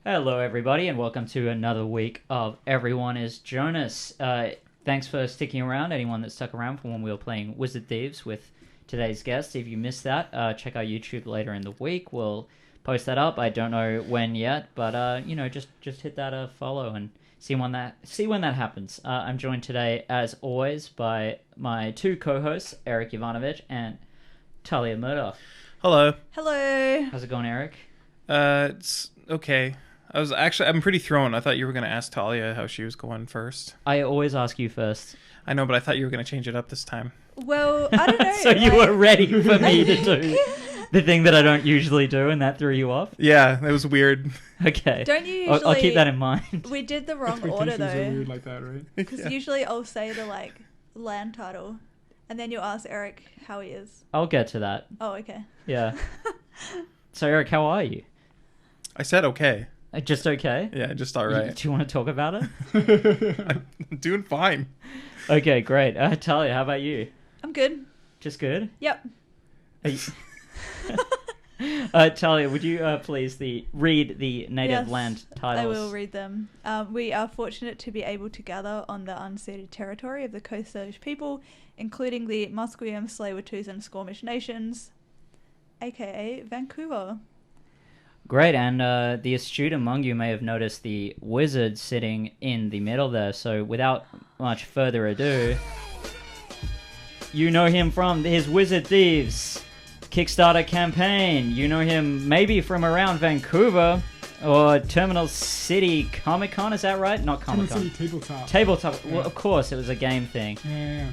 Hello, everybody, and welcome to another week of Everyone is Jonas. Thanks for sticking around, anyone that stuck around for when we were playing Wizard Thieves with today's guest. If you missed that, check our YouTube later in the week. We'll post that up. I don't know when yet, but just hit that follow and see when that happens. I'm joined today, as always, by my two co-hosts, Erik Ivanovich and Tahlia Murdoch. Hello. Hello. How's it going, Erik? It's okay. I'm pretty thrown. I thought you were going to ask Tahlia how she was going first. I always ask you first. I know, but I thought you were going to change it up this time. Well, I don't know. So you were ready for me to do the thing that I don't usually do, and that threw you off? Yeah, it was weird. Okay. Don't you usually... I'll keep that in mind. We did the wrong order, though. Are weird like that, right? Because usually I'll say the, land title, and then you ask Erik how he is. I'll get to that. Oh, okay. Yeah. So, Erik, how are you? I said okay. Just okay? Yeah, just all right. Do you want to talk about it? I'm doing fine. Okay, great. Tahlia, how about you? I'm good. Just good? Yep. Tahlia, would you please read the native land titles? I will read them. We are fortunate to be able to gather on the unceded territory of the Coast Salish people, including the Musqueam, Tsleil-Waututh and Squamish nations, aka Vancouver. Great, and the astute among you may have noticed the wizard sitting in the middle there, so without much further ado, you know him from his Wizard Thieves Kickstarter campaign. You know him maybe from around Vancouver or Terminal City Comic Con, is that right? Not Comic Con. Terminal City Tabletop. Tabletop, Yeah. Well, of course, it was a game thing. Yeah.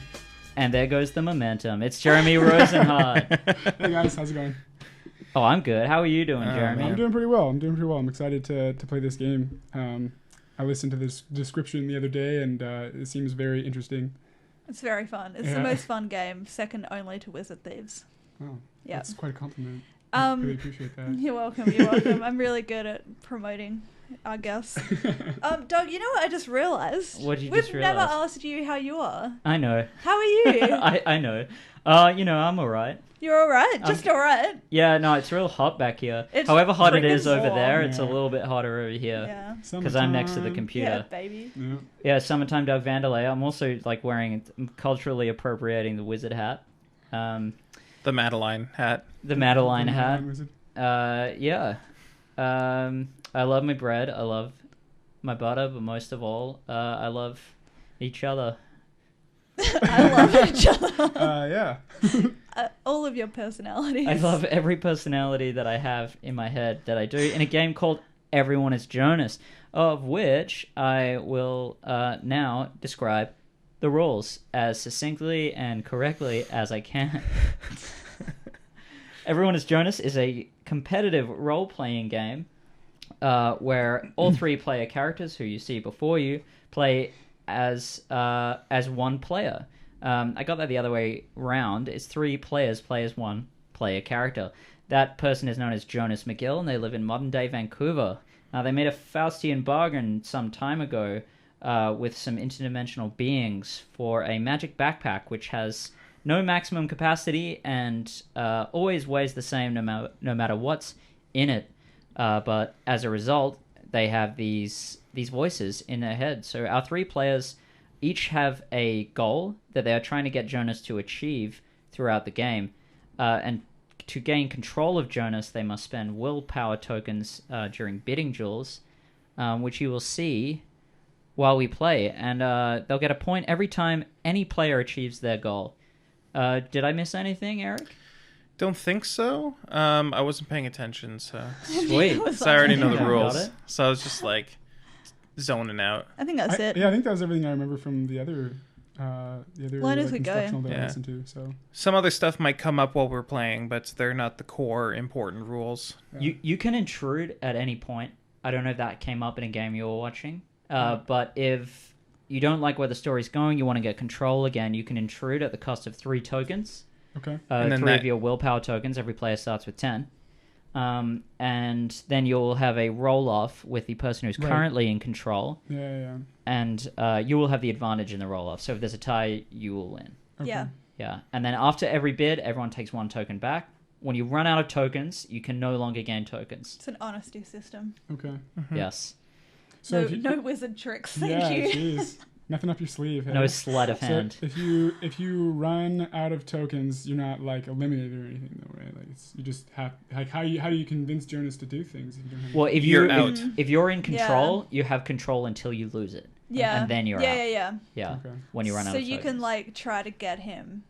And there goes the momentum. It's Jeremy Rozenhart. Hey guys, how's it going? Oh, I'm good. How are you doing, Jeremy? I'm doing pretty well. I'm excited to play this game. I listened to this description the other day, and it seems very interesting. It's very fun. It's the most fun game, second only to Wizard Thieves. Oh, Yeah. that's quite a compliment. I really appreciate that. You're welcome. I'm really good at promoting, I guess. Doug, you know what I just realised? What did you We've just realise? never asked you how you are. I know. How are you? I know. I'm alright. You're alright? Just alright? Yeah, no, it's real hot back here. It's However hot it freaking is over there, warm. it's a little bit hotter over here. Yeah. Because I'm next to the Yeah, computer. baby. Yeah. Yeah, summertime Doug Vanderlei. I'm also wearing, culturally appropriating the wizard hat. The Madeline hat. The Madeline hat. Wizard. Yeah. I love my bread. I love my butter, but most of all, I love each other. I love each other. Yeah. All of your personalities. I love every personality that I have in my head that I do in a game called Everyone is Jonas, of which I will now describe the rules as succinctly and correctly as I can. Everyone is Jonas is a competitive role-playing game where all three player characters who you see before you play as one player. I got that the other way round. It's three players play as one player character. That person is known as Jonas McGill, and they live in modern-day Vancouver. Now, they made a Faustian bargain some time ago with some interdimensional beings for a magic backpack, which has no maximum capacity and always weighs the same no matter what's in it. But as a result, they have these voices in their head. So our three players each have a goal that they are trying to get Jonas to achieve throughout the game. And to gain control of Jonas, they must spend willpower tokens during bidding duels, which you will see while we play. And they'll get a point every time any player achieves their goal. Did I miss anything, Erik? Don't think so. I wasn't paying attention, so... Sweet. So I already know the Got rules. it. So I was just zoning out. I think that's it. Yeah, I think that was everything I remember from the other Line as we go. instructional that I Yeah. listened to. So Some other stuff might come up while we're playing, but they're not the core important rules. You can intrude at any point. I don't know if that came up in a game you were watching. But if you don't like where the story's going, you want to get control again, you can intrude at the cost of 3 tokens. okay. And then three that- of your willpower tokens. Every player starts with 10. And then you'll have a roll-off with the person who's Right. currently in control. Yeah. And you will have the advantage in the roll-off. So if there's a tie, you will win. Okay. Yeah. Yeah. And then after every bid, everyone takes 1 token back. when you run out of tokens, you can no longer gain tokens. It's an honesty system. Okay. Yes. So No wizard tricks. Thank yeah, you. jeez. Nothing up your sleeve. Hey? No sleight of So hand. if you run out of tokens, you're not like eliminated or anything, though, right? Like you just have like how do you convince Jonas to do things if you don't have? Well, if You're you're out. if you're in control, you have control until you lose it. Yeah. And then you're out. Yeah. Yeah. Okay. When you run out So of you tokens. can like try to get him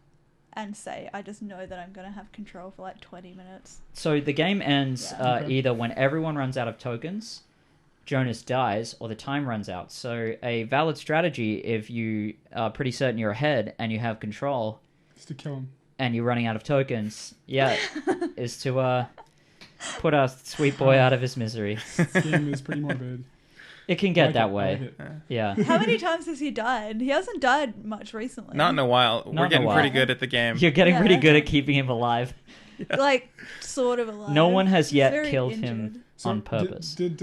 and say, I just know that I'm going to have control for like 20 minutes. So the game ends Yeah. Okay. either when everyone runs out of tokens, Jonas dies, or the time runs out. So a valid strategy, if you are pretty certain you're ahead and you have control Just to kill him. and you're running out of tokens, is to put our sweet boy out of his misery. This game is pretty morbid. It can I get like that it, I way. like it. Yeah. How many times has he died? He hasn't died much recently. Not in a while. in We're a getting while. pretty good at the game. You're getting Yeah. pretty good at keeping him alive. Like, sort of alive. No one has He's yet very killed injured. him So on purpose. Did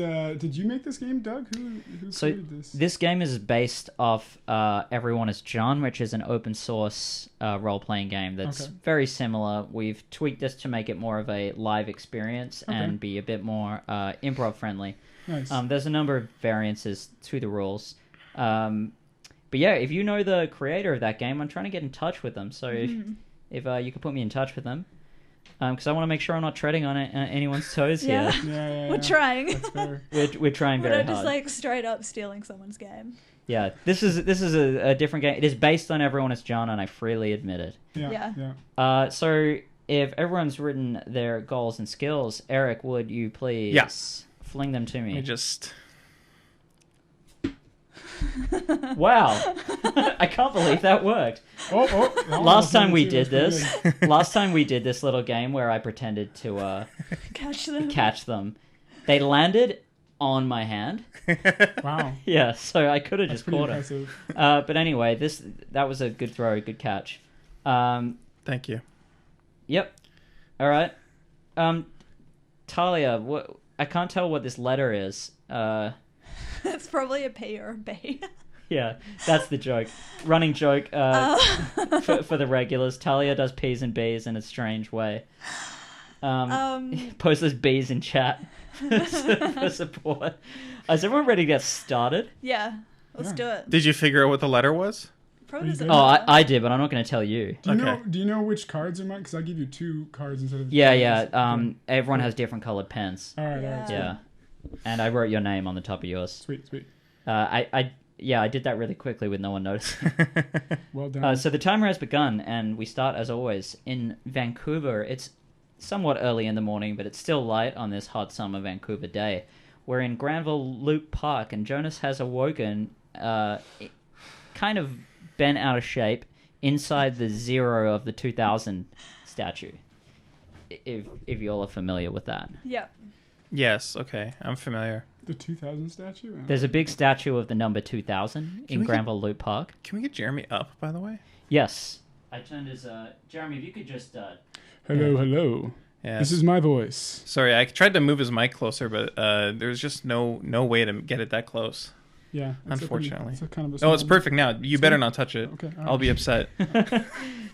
you make this game, Doug? Who So created this? this game is based off Everyone is John, which is an open source role-playing game that's Okay. very similar. We've tweaked this to make it more of a live experience Okay. and be a bit more improv friendly. Nice. There's a number of variances to the rules. But yeah, if you know the creator of that game, I'm trying to get in touch with them. So if you could put me in touch with them, because I want to make sure I'm not treading on anyone's toes Yeah. here. yeah. We're trying. That's fair. We're trying We're very not just hard. like straight up stealing someone's game. Yeah, this is a different game. It is based on Everyone is John, and I freely admit it. Yeah. So if everyone's written their goals and skills, Eric, would you please fling them to Let me me? just... Wow, I can't believe that worked. Oh, that one Last was time we too. did That's this, pretty good. last time we did this little game where I pretended to Catch them. catch them, they landed on my hand. Wow. Yeah, so I could have That's just pretty caught them. impressive. But anyway, that was a good throw, good catch. Thank you. Yep. All right. Tahlia, what? I can't tell what this letter is. It's probably a P or a B. Yeah, that's the joke. Running joke for the regulars. Tahlia does P's and B's in a strange way. Post those B's in chat for support. Is everyone ready to get started? Yeah, let's Yeah. do it. Did you figure out what the letter was? Probably doesn't Oh, matter. I did, but I'm not going to tell you. Okay. Do you know which cards are mine? Because I'll give you 2 cards instead of Yeah. Okay. Everyone has different colored pens. All right. Yeah. Yeah. And I wrote your name on the top of yours. Sweet. I did that really quickly with no one noticing. Well done. So the timer has begun, and we start as always in Vancouver. It's somewhat early in the morning, but it's still light on this hot summer Vancouver day. We're in Granville Loop Park, and Jonas has awoken, kind of bent out of shape, inside the 0 of the 2000 statue. If you all are familiar with that. Yeah. Yes, okay. I'm familiar. The 2000 statue? There's a big statue of the number 2000 in we get- Granville Loop Park. Can we get Jeremy up, by the way? Yes. I turned his... Jeremy, if you could just... Hello. Yeah. This is my voice. Sorry, I tried to move his mic closer, but there's just no way to get it that close. Yeah. Unfortunately. It's a kind of a Oh, it's small- perfect now. You better not touch it. Okay. all I'll be right. upset.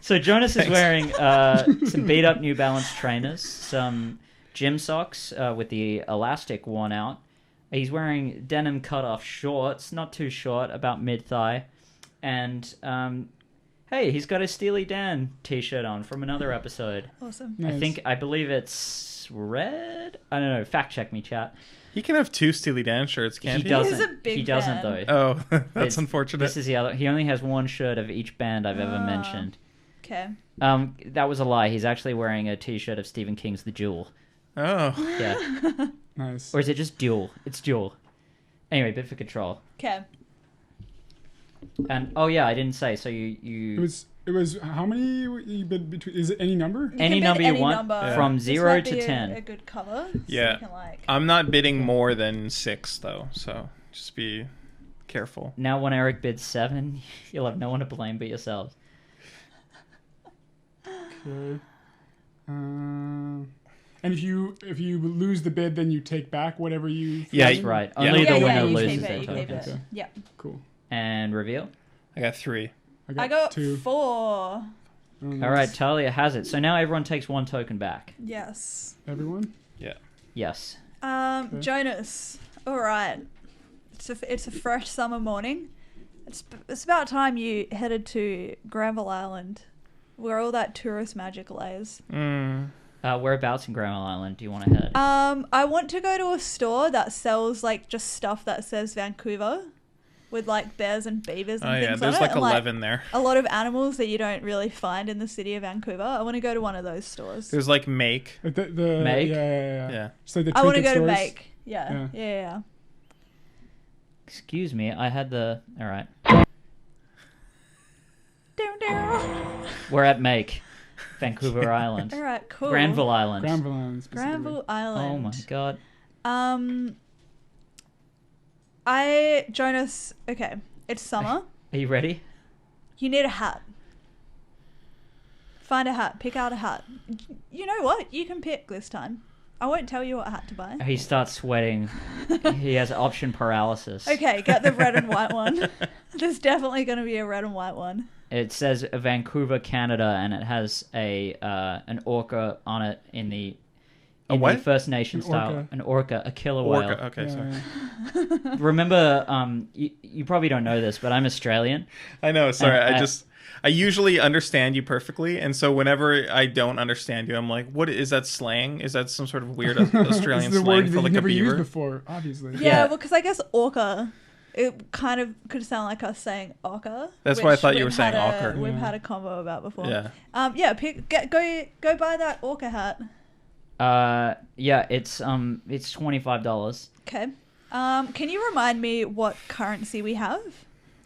So Jonas is Thanks. wearing some beat up New Balance trainers, some gym socks with the elastic worn out. He's wearing denim cut-off shorts, not too short, about mid-thigh. And, hey, he's got a Steely Dan t-shirt on from another episode. Awesome. Nice. I believe it's red? I don't know, fact check me, chat. He can have 2 Steely Dan shirts, can't he? He's doesn't. a big He doesn't, fan. though. Oh, that's This- unfortunate. This is the other. He only has one shirt of each band I've ever mentioned. Okay. That was a lie. He's actually wearing a t-shirt of Stephen King's The Duel. Oh. Yeah. Nice. Or is it just Duel? It's Duel. Anyway, bit for control. Okay. And, oh yeah, I didn't say, so you It was how many you bid between? Is it any number? Any can number bid you any want number. from This 0 might to be 10. A good cover. So Yeah. you can, like... I'm not bidding more than 6, though, so just be careful. Now when Eric bids 7, you'll have no one to blame but yourselves. Okay. And if you lose the bid, then you take back whatever you. Yeah, That's right. Yeah. Only yeah, the yeah, winner you loses keep their it, you keep tokens. it. Okay. Yeah. Cool. And reveal? I got 3. I got 2. 4. Oh, All right, Tahlia has it. So now everyone takes 1 token back. Yes. Everyone? Yes. Jonas. All right. It's a fresh summer morning. It's about time you headed to Granville Island, where all that tourist magic lays. Whereabouts in Granville Island do you want to head? I want to go to a store that sells like just stuff that says Vancouver, with like bears and beavers and things there's on like it. 11 there. A lot of animals that you don't really find in the city of Vancouver. I want to go to one of those stores. There's like Make. The Make? Yeah. So the I want to trinket go to stores. Make. Yeah. Excuse me, I had the... All right. Down. We're at Make, Vancouver Island. All right, cool. Granville Island. Granville Island. specifically. Granville Island. Oh my god. Jonas, okay, it's summer. Are you ready? You need a hat. Find a hat. Pick out a hat. You know what? You can pick this time. I won't tell you what hat to buy. He starts sweating. He has option paralysis. Okay, get the red and white one. There's definitely going to be a red and white one. It says Vancouver, Canada, and it has an orca on it in the what? First Nation An style. orca. An orca, a killer whale. Orca. Okay, sorry. Remember, you probably don't know this, but I'm Australian. I know. Sorry. And, I usually understand you perfectly, and so whenever I don't understand you, I'm like, "What is that slang? Is that some sort of weird Australian This is the slang word for that like you've a never used beaver?" before, obviously. Yeah, well, because I guess orca, it kind of could sound like us saying ochre. That's why I which thought you were we've saying had ochre. We've Yeah. had a combo about before. Yeah. Go buy that orca hat. Yeah, it's $25. Okay. Can you remind me what currency we have?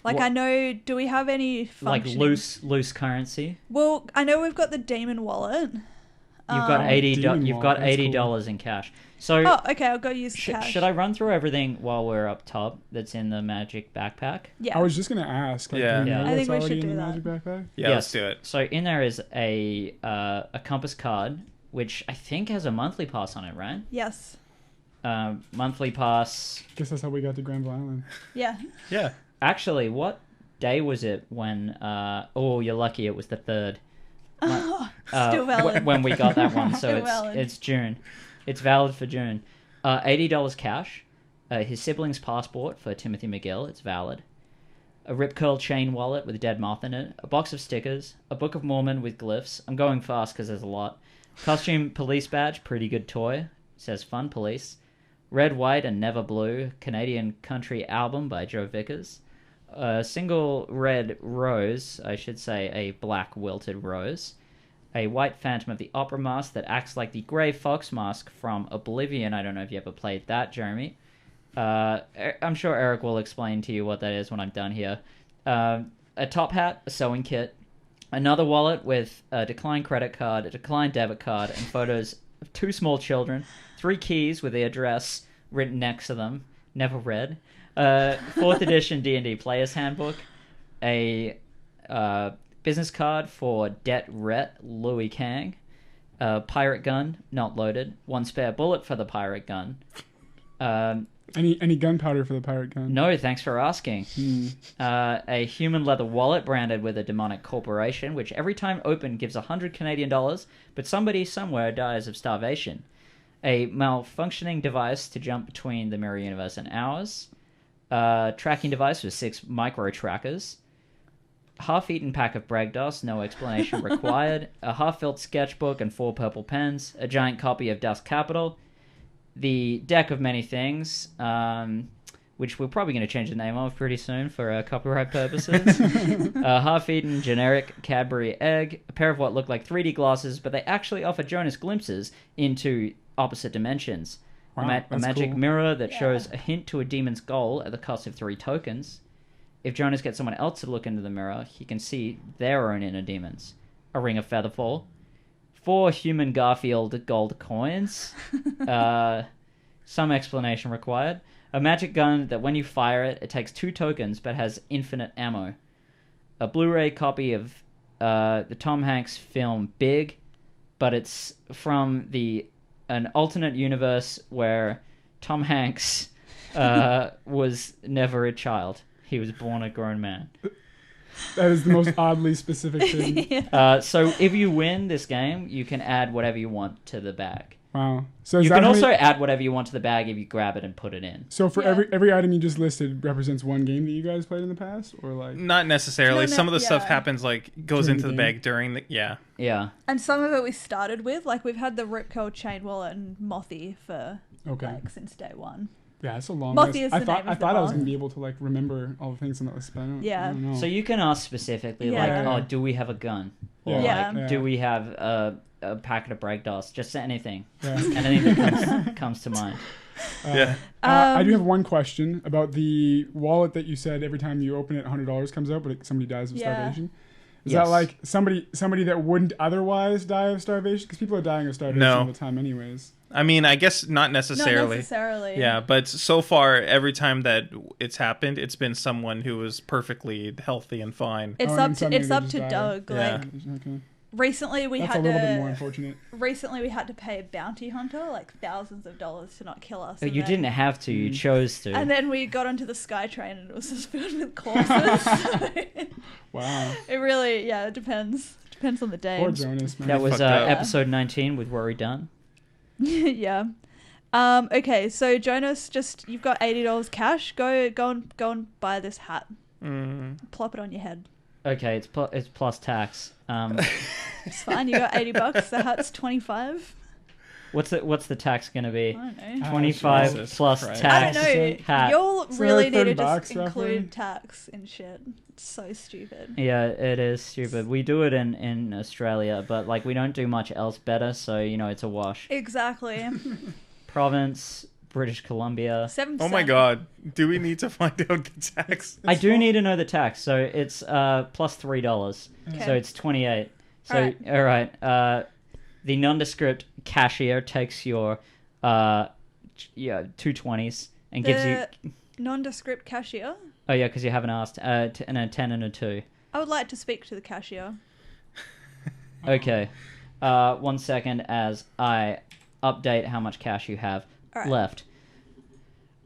Like, What- I know, do we have any Like functioning... loose currency. Well, I know we've got the demon wallet. You've got Demon You've wallet, got that's $80 in cash. So Oh, okay, I'll go use the cash. should I run through everything while we're up top that's in the magic backpack? Yeah. I was just going to ask. Like, Yeah. do you know Yeah. I think what's we already should in the do magic backpack? Yeah, Yes. let's do it. So in there is a compass card, which I think has a monthly pass on it, right? Yes. Monthly pass. Guess that's how we got to Granville Island. Yeah. Yeah. Actually, what day was it when? Oh, you're lucky. It was the 3rd. Still valid. When we got that one, so Still valid. it's June. It's valid for June. $80 cash. His sibling's passport for Timothy McGill. It's valid. A Rip Curl chain wallet with a dead moth in it. A box of stickers. A Book of Mormon with glyphs. I'm going fast because there's a lot. Costume police badge. Pretty good toy. It says Fun Police. Red, White, and Never Blue. Canadian country album by Joe Vickers. A single red rose. I should say a black wilted rose. A white Phantom of the Opera mask that acts like the grey fox mask from Oblivion. I don't know if you ever played that, Jeremy. I'm sure Eric will explain to you what that is when I'm done here. A top hat, a sewing kit, another wallet with a declined credit card, a declined debit card, and photos of 2 small children, 3 keys with the address written next to them, never read, 4th edition D&D Player's Handbook, a business card for Det Ret Louis Kang, a pirate gun, not loaded, 1 spare bullet for the pirate gun. Any gunpowder for the pirate gun? No, thanks for asking. A human leather wallet branded with a demonic corporation, which every time opened gives 100 Canadian dollars, but somebody somewhere dies of starvation. A malfunctioning device to jump between the mirror universe and ours. Tracking device with 6 micro trackers. Half-eaten pack of brag dust, no explanation required. A half-filled sketchbook and 4 purple pens. A giant copy of Dust Capital. The Deck of Many Things, which we're probably going to change the name of pretty soon for copyright purposes. A half-eaten generic Cadbury egg. A pair of what look like 3D glasses, but they actually offer Jonas glimpses into opposite dimensions. Wow, A that's magic cool. mirror that Yeah. shows a hint to a demon's goal at the cost of 3 tokens. If Jonas gets someone else to look into the mirror, he can see their own inner demons. A ring of Featherfall. 4 human Garfield gold coins. Some explanation required. A magic gun that when you fire it, it takes 2 tokens but has infinite ammo. A Blu-ray copy of the Tom Hanks film Big, but it's from an alternate universe where Tom Hanks was never a child. He was born a grown man. That is the most oddly specific thing. So if you win this game, you can add whatever you want to the bag. Wow. So is You that can how also many- add whatever you want to the bag if you grab it and put it in. So for Yeah. every item you just listed represents one game that you guys played in the past, or like? Not necessarily. No, Some of the stuff yeah. happens like goes During into the the game. bag during the Yeah. And some of it we started with, like we've had the Rip Curl chain wallet and Mothy for Okay. like since day one. Yeah, it's a long Mothy list. is I the thought name I of the thought I was bar. gonna be able to like remember all the things on that list, but I don't, Yeah. I don't know. So you can ask specifically, Yeah. like, oh, do we have a gun? Or Yeah. like, do we have a packet of break dust? Just anything. Yeah. Anything that comes to mind. Yeah. I do have one question about the wallet that you said every time you open it, $100 comes out, but somebody dies of Yeah. starvation. Is Yes. that like somebody that wouldn't otherwise die of starvation? Because people are dying of starvation No. all the time, anyways. I mean, I guess not Not necessarily. necessarily. Yeah, but so far, every time that it's happened, it's been someone who was perfectly healthy and fine. It's Oh, and up then to suddenly it's they up just to die. Doug. Yeah. Like Okay. recently we That's had a little bit more to unfortunate. pay a bounty hunter like thousands of dollars to not kill us. Oh, and you then- didn't have to. You chose to. And then we got onto the SkyTrain and it was just filled with corpses. So Wow. it really, it depends. Depends on the day. Poor Jonas, man. That was fucked up. episode 19 with Rory Dunn. Yeah. Okay, so Jonas, just you've got $80 cash. Go and buy this hat. Plop it on your head. Okay, it's plus tax. It's fine. You got $80. The hat's 25. What's the tax gonna I be? don't know. 25 Jesus plus Christ. tax. I don't know. Hat. You'll So really like need to $30 just roughly? include tax and shit. It's so stupid. Yeah, it is stupid. We do it in Australia, but like we don't do much else better, so it's a wash. Exactly. Province, British Columbia. 7%. Oh my god. Do we need to find out the tax? I do need to know the tax, so it's plus $3, Okay. so it's 28. So all right, the nondescript cashier takes your 220s and gives you. The nondescript cashier. Oh yeah, because you haven't asked. And a 10 and a 2. I would like to speak to the cashier. Okay. 1 second as I update how much cash you have Alright. left.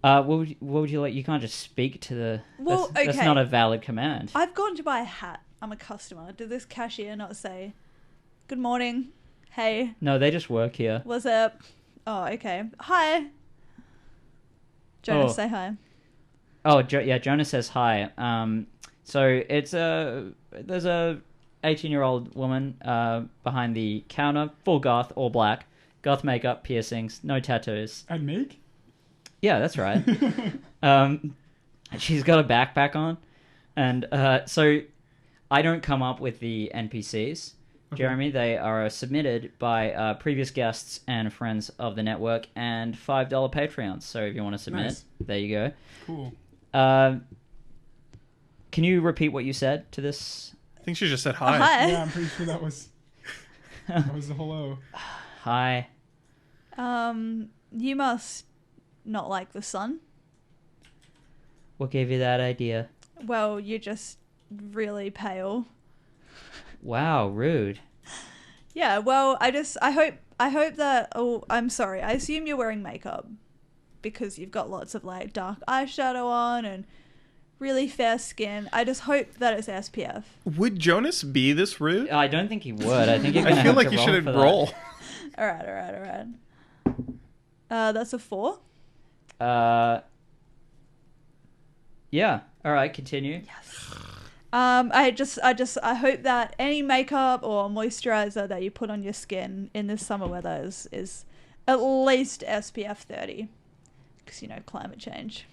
What would you like? You can't just speak to the. Well, that's okay. not a valid command. I've gone to buy a hat. I'm a customer. Did this cashier not say, "Good morning, hey, No, they just work here. what's up?" Oh, okay. Hi. Jonas, Oh. say hi. Oh, Jonas says hi. So there's a 18-year-old woman behind the counter, full goth, all black, goth makeup, piercings, no tattoos. I'd make? Yeah, that's right. She's got a backpack on, and so I don't come up with the NPCs, Jeremy. They are submitted by previous guests and friends of the network and $5 Patreons. So if you want to submit, Nice. there you go. Cool. Can you repeat what you said to this? I think she just said hi. Hi. Yeah, I'm pretty sure that was the hello. Hi. You must not like the sun. What gave you that idea? Well, you're just really pale. Wow, rude. Yeah, well, I hope that, oh, I'm sorry. I assume you're wearing makeup because you've got lots of like dark eyeshadow on and really fair skin. I just hope that it's SPF. Would Jonas be this rude? I don't think he would. I think you're gonna I feel have like to you roll should for that. roll. All right. That's a 4. Yeah. All right. Continue. I hope that any makeup or moisturizer that you put on your skin in this summer weather is at least SPF 30, because climate change,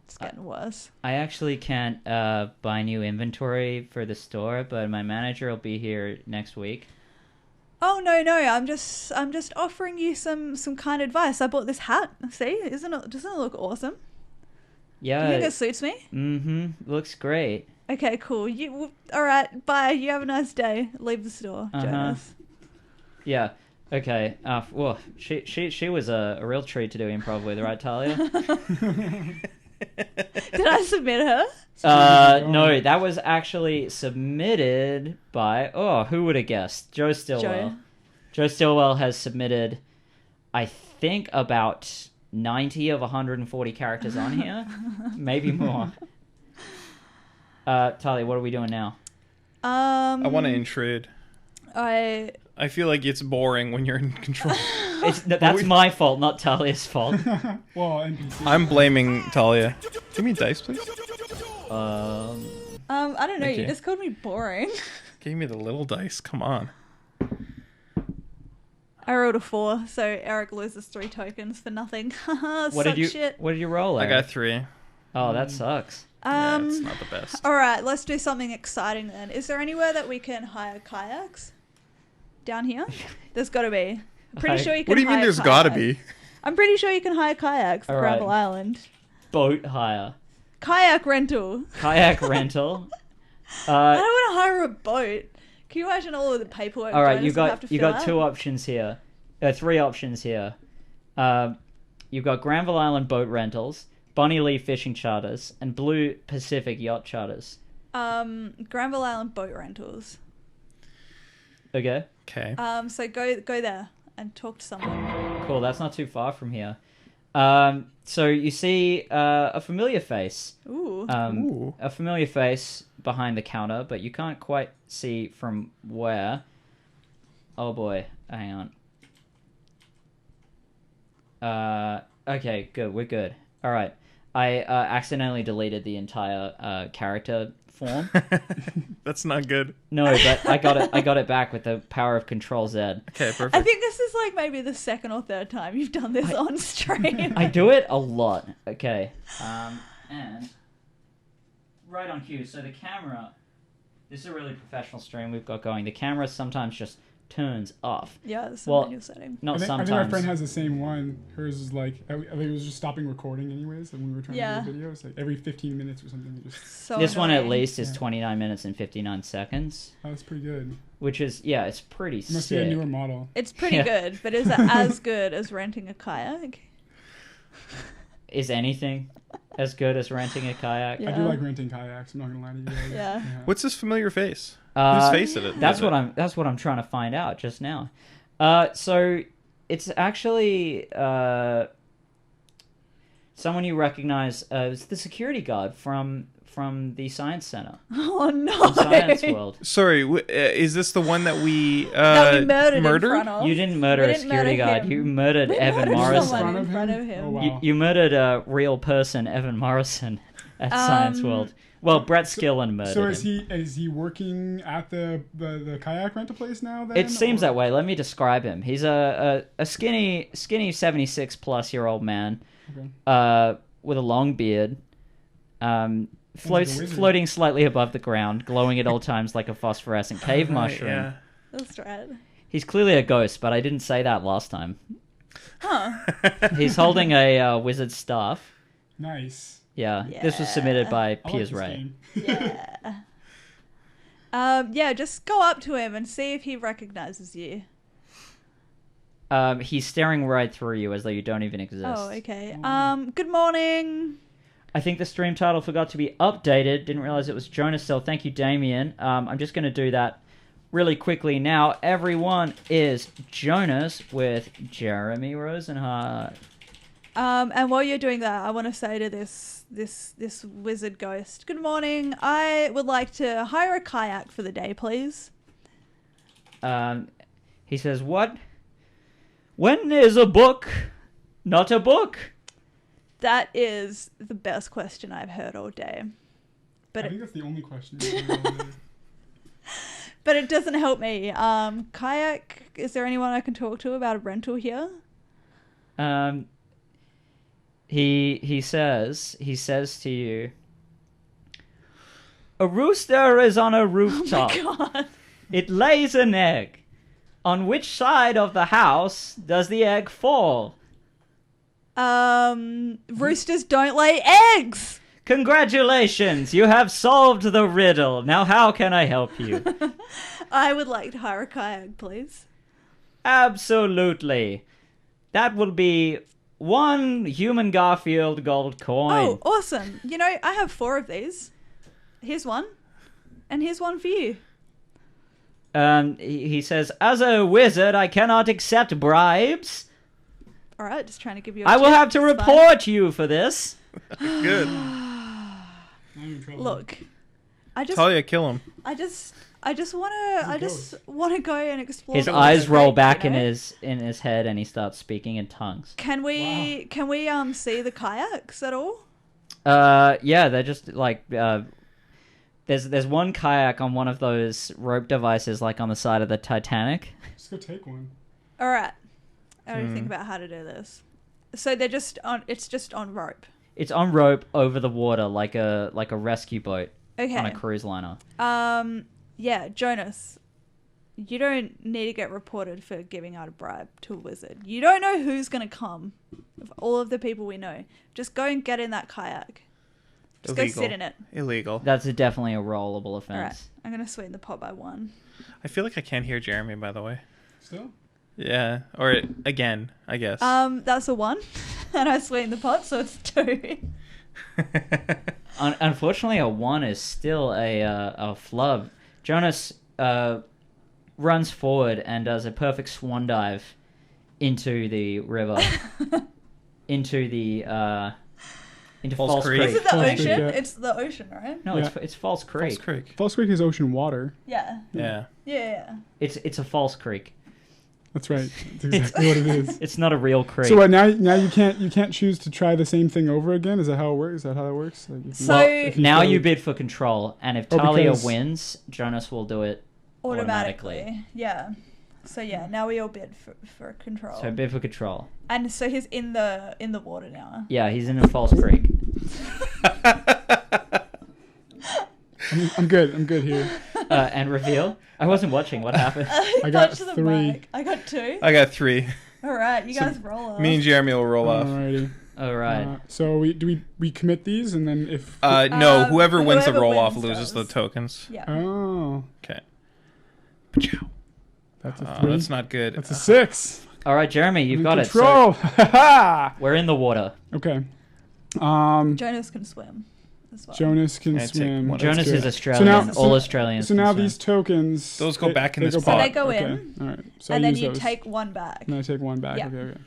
it's getting worse. I actually can't buy new inventory for the store, but my manager will be here next week. Oh no, I'm just offering you some kind advice. I bought this hat. See, doesn't it look awesome? Do you Yeah. think it suits me? Mm-hmm. Looks great. Okay, cool. All right, bye. You have a nice day. Leave the store, Uh-huh. Jonas. Yeah. Okay. Well, she was a real treat to do improv with, right, Tahlia? Did I submit her? No, that was actually submitted by, who would have guessed? Joe Stillwell. Joe Stillwell has submitted, I think, about 90 of 140 characters on here. Maybe more. Talia, what are we doing now? I want to intrude. I feel like it's boring when you're in control. That's my fault, not Tahlia's fault. Well, NPC. I'm blaming Tahlia. Give me dice, please. I don't know. Thank You you. just called me boring. Give me the little dice. Come on. I rolled a 4, so Eric loses 3 tokens for nothing. What did you Shit. What did you roll? I Eric? got 3. Oh, that sucks. Yeah, it's not the best. All right, let's do something exciting then. Is there anywhere that we can hire kayaks? Down here? There's got to be. I'm pretty sure you can. What do you mean? hire There's gotta kayaks. be. I'm pretty sure you can hire kayaks for All right. Granville Island. Boat hire, Kayak rental. kayak rental. I don't want to hire a boat. Can you imagine all of the paperwork? All right, Jonas would have to you fill got out? 2 options here. 3 options here. You've got Granville Island boat rentals, Bonnie Lee fishing charters, and Blue Pacific yacht charters. Granville Island boat rentals. Okay, Okay. So go there and talk to someone. cool. That's not too far from here. So you see a familiar face. Ooh. Ooh. A familiar face behind the counter, but you can't quite see from where. Oh boy, hang on. Okay, good. We're good. All right. I accidentally deleted the entire character form. That's not good. No, but I got it back with the power of Control Z. Okay, perfect. I think this is like maybe the 2nd or 3rd time you've done this on stream. I do it a lot. Okay. And right on cue. So the camera. This is a really professional stream we've got going. The camera sometimes just turns off. Yeah, it's a Well, manual setting. Not I think sometimes. my friend has the same one. Hers is like, I think it was just stopping recording anyways. Like when we were trying Yeah. to do videos, like every 15 minutes or something. Just So This one at annoying. least is Yeah. 29 minutes and 59 seconds, oh, that's pretty good. which is it's pretty It must sick. be a newer model. It's pretty Yeah. good, but is it as good as renting a kayak? Is anything as good as renting a kayak? Yeah. I do like renting kayaks. I'm not gonna lie to you guys. Yeah. What's this familiar face? Uh, Whose face is it? That's what I'm trying to find out just now. So it's actually someone you recognize as the security guard from the science center, Oh no! from Science World. Sorry, is this the one that we That we murdered in front of. You didn't murder We a didn't security murder guard. him. You murdered We Evan murdered Morrison. someone In in front of him. Oh, wow. You murdered a real person, Evan Morrison, at Science World. Well, Brett Skillen murdered So him. is he working at the kayak rental place now? Then It seems or- that way. Let me describe him. He's a skinny 76-plus-year-old man Okay. with a long beard, wizard. floating slightly above the ground, glowing at all times like a phosphorescent cave mushroom. Yeah. That's right. He's clearly a ghost, but I didn't say that last time. Huh? He's holding a wizard staff. Nice. Yeah, this was submitted by I like Piers this Ray. game. Yeah. Yeah. Just go up to him and see if he recognizes you. He's staring right through you as though you don't even exist. Oh, okay. Good morning. I think the stream title forgot to be updated. Didn't realize it was Jonas still. Thank you, Damien. I'm just going to do that really quickly now. Everyone is Jonas with Jeremy Rozenhart. And while you're doing that, I want to say to this wizard ghost, good morning. I would like to hire a kayak for the day, please. He says, "What? When is a book not a book?" That is the best question I've heard all day. I But think that's the only question. I've heard all day. but it doesn't help me. Kayak, is there anyone I can talk to about a rental here? He says to you, "A rooster is on a rooftop. Oh my god. It lays an egg. On which side of the house does the egg fall?" Roosters don't lay eggs. Congratulations, you have solved the riddle. Now how can I help you? I would like to hire a kayak, please. Absolutely. That will be 1 human Garfield gold coin. Oh, awesome. You know, I have 4 of these. Here's one. And here's one for you. He says, "As a wizard, I cannot accept bribes. All right, just trying to give you a I will tip. have to It's fine. report you for this." Good. I'm in trouble. Look, I just Tahlia, kill him. I just I just want to go and explore. His the eyes roll creek, back you know? in his head, and he starts speaking in tongues. Can we see the kayaks at all? Yeah, they're just like there's one kayak on one of those rope devices, like on the side of the Titanic. Just go take one. All right. I gotta think about how to do this. So they're just on. It's just on rope. It's on rope over the water, like a rescue boat Okay. on a cruise liner. Yeah, Jonas. You don't need to get reported for giving out a bribe to a wizard. You don't know who's gonna come. Of all of the people we know, just go and get in that kayak. Just Illegal. go sit in it. Illegal. That's definitely a rollable All right. offense. I'm gonna sweeten the pot by 1. I feel like I can't hear Jeremy, by the way. Still? Yeah. Or again, I guess. That's a 1, and I sweeten the pot, so it's 2. Unfortunately, a 1 is still a flub. Jonas runs forward and does a perfect swan dive into the river, into False Creek. Is it the False ocean? Creek, yeah. It's the ocean, right? No, Yeah. it's False Creek. False Creek. False Creek is ocean water. Yeah. Yeah. Yeah. It's a false creek. That's right. That's exactly what it is. It's not a real creek. So what? Now you can't choose to try the same thing over again. Is that how it works? Is that how that works? Like if So- if Now fail- you bid for control, and if Oh, Tahlia because- wins, Jonas will do it Automatically. Yeah. So yeah, now we all bid for control. So bid for control. And so he's in the water now. Yeah, he's in a false creek. I'm good. I'm good here. And reveal. I wasn't watching. What happened? I got Touch the 3. mic. I got 2. I got 3. All right, you guys roll off. Me and Jeremy will roll off. Alrighty. All right. So we commit these and then if No, whoever wins the whoever roll off wins loses the does. tokens. Yeah. oh Okay. that's a 3. That's not good. That's a 6. All right, Jeremy, you've got it. Control. So we're in the water. Okay. Jonas can swim as well. Jonas can Yeah, take swim. one. Jonas That's good. is Australian. All Australians. So can now swim. these tokens. Those go back in this go pot. back. They go okay. in. All right. So and I then use you those. take 1 back. And I take 1 back. Yeah. Okay.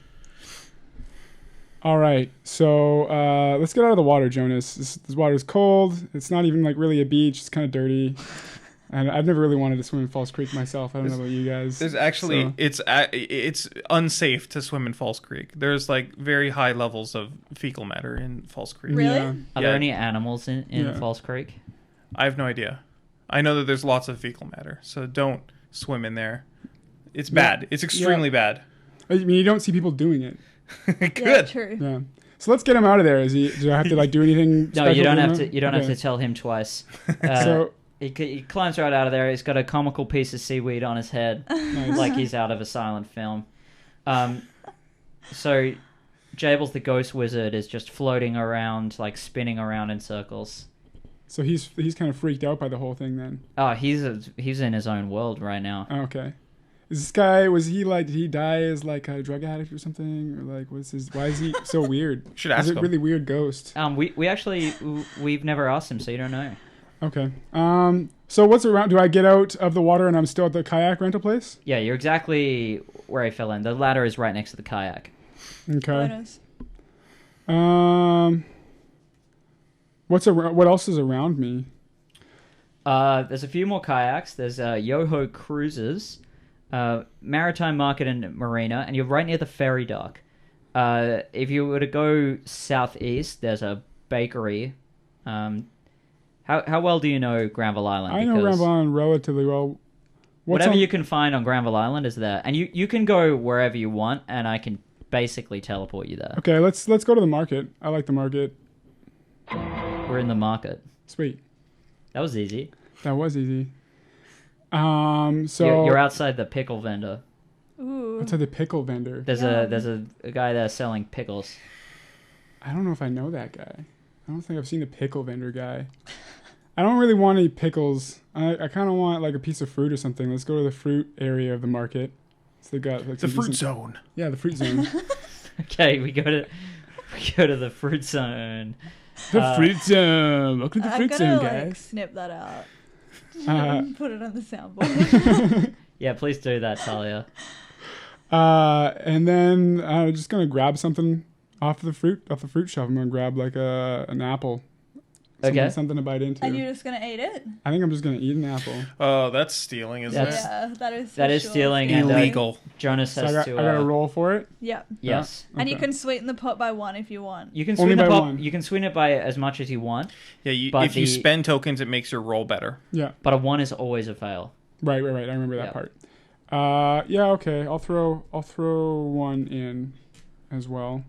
All right. So let's get out of the water, Jonas. This water's cold. It's not even like really a beach. It's kind of dirty. And I've never really wanted to swim in False Creek myself. I don't know about you guys. There's actually So- it's unsafe to swim in False Creek. There's like very high levels of fecal matter in False Creek. Really? Yeah. Are Yeah. there any animals in Yeah. False Creek? I have no idea. I know that there's lots of fecal matter, so don't swim in there. It's bad. It's extremely bad. I mean, you don't see people doing it. Good. Yeah, true. Yeah. So let's get him out of there. Do I have to like do anything? No, you special don't to have him? to. You don't have Okay. to tell him twice. So He climbs right out of there. He's got a comical piece of seaweed on his head, nice. like he's out of a silent film. So Jables the ghost wizard is just floating around, like spinning around in circles. So he's kind of freaked out by the whole thing then. Oh, he's in his own world right now. Oh, okay. Is this guy, did he die as like a drug addict or something? Or like, why is he so weird? Should ask He's a him. really weird ghost. We've never asked him, so you don't know. Okay. So what's around? Do I get out of the water and I'm still at the kayak rental place? Yeah, you're exactly where I fell in. The ladder is right next to the kayak. Okay. Bonus. What else is around me? There's a few more kayaks. There's Yoho Cruises, Maritime Market and Marina, and you're right near the ferry dock. If you were to go southeast, there's a bakery. How well do you know Granville Island? I know Because Granville Island relatively well. whatever you can find on Granville Island is there, and you can go wherever you want, and I can basically teleport you there. Okay, let's go to the market. I like the market. We're in the market. Sweet. That was easy. That was easy. So You're outside the pickle vendor. Ooh. outside the pickle vendor. There's a guy there selling pickles. I don't know if I know that guy. I don't think I've seen the pickle vendor guy. I don't really want any pickles. I kind of want like a piece of fruit or something. Let's go to the fruit area of the market. So they got like The some fruit decent- zone. Yeah, the fruit zone. Okay, we go to the fruit zone. The fruit zone. Welcome to the I'm fruit gonna zone, like guys. snip that out. Put it on the soundboard. Yeah, please do that, Tahlia. And then I'm just gonna grab something off the fruit shelf. I'm gonna grab like an apple. Okay. Something to bite into. And you're just gonna eat it? I think I'm just gonna eat an apple. Oh, that's stealing, isn't That's- it? Yeah, that is. That for is sure stealing, and Illegal. Jonas So has I to. gotta roll for it. Yeah. Yes. And you Okay. can sweeten the pot by 1 if you want. You can Only sweeten the by pot. one. You can sweeten it by as much as you want, Yeah, But if you the- spend tokens, it makes your roll better. Yeah. but a 1 is always a fail. Right. I remember that Yeah. part. Yeah. Okay. I'll throw 1 in as well.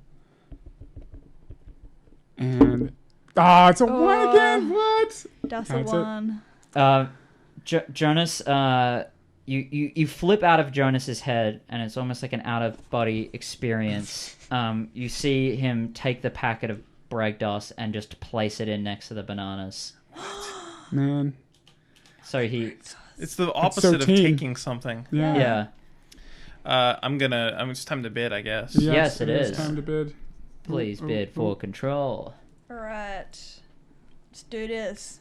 And it's a 1 again. What? That's a That's it. 1. Jonas, you flip out of Jonas's head, and it's almost like an out of body experience. You see him take the packet of Bragdos and just place it in next to the bananas. Man. So he, It's the opposite of team. taking something. Yeah. yeah. It's time to bid, I guess. Yes, it is is. time to bid. Please bid for control Alright. Let's do this.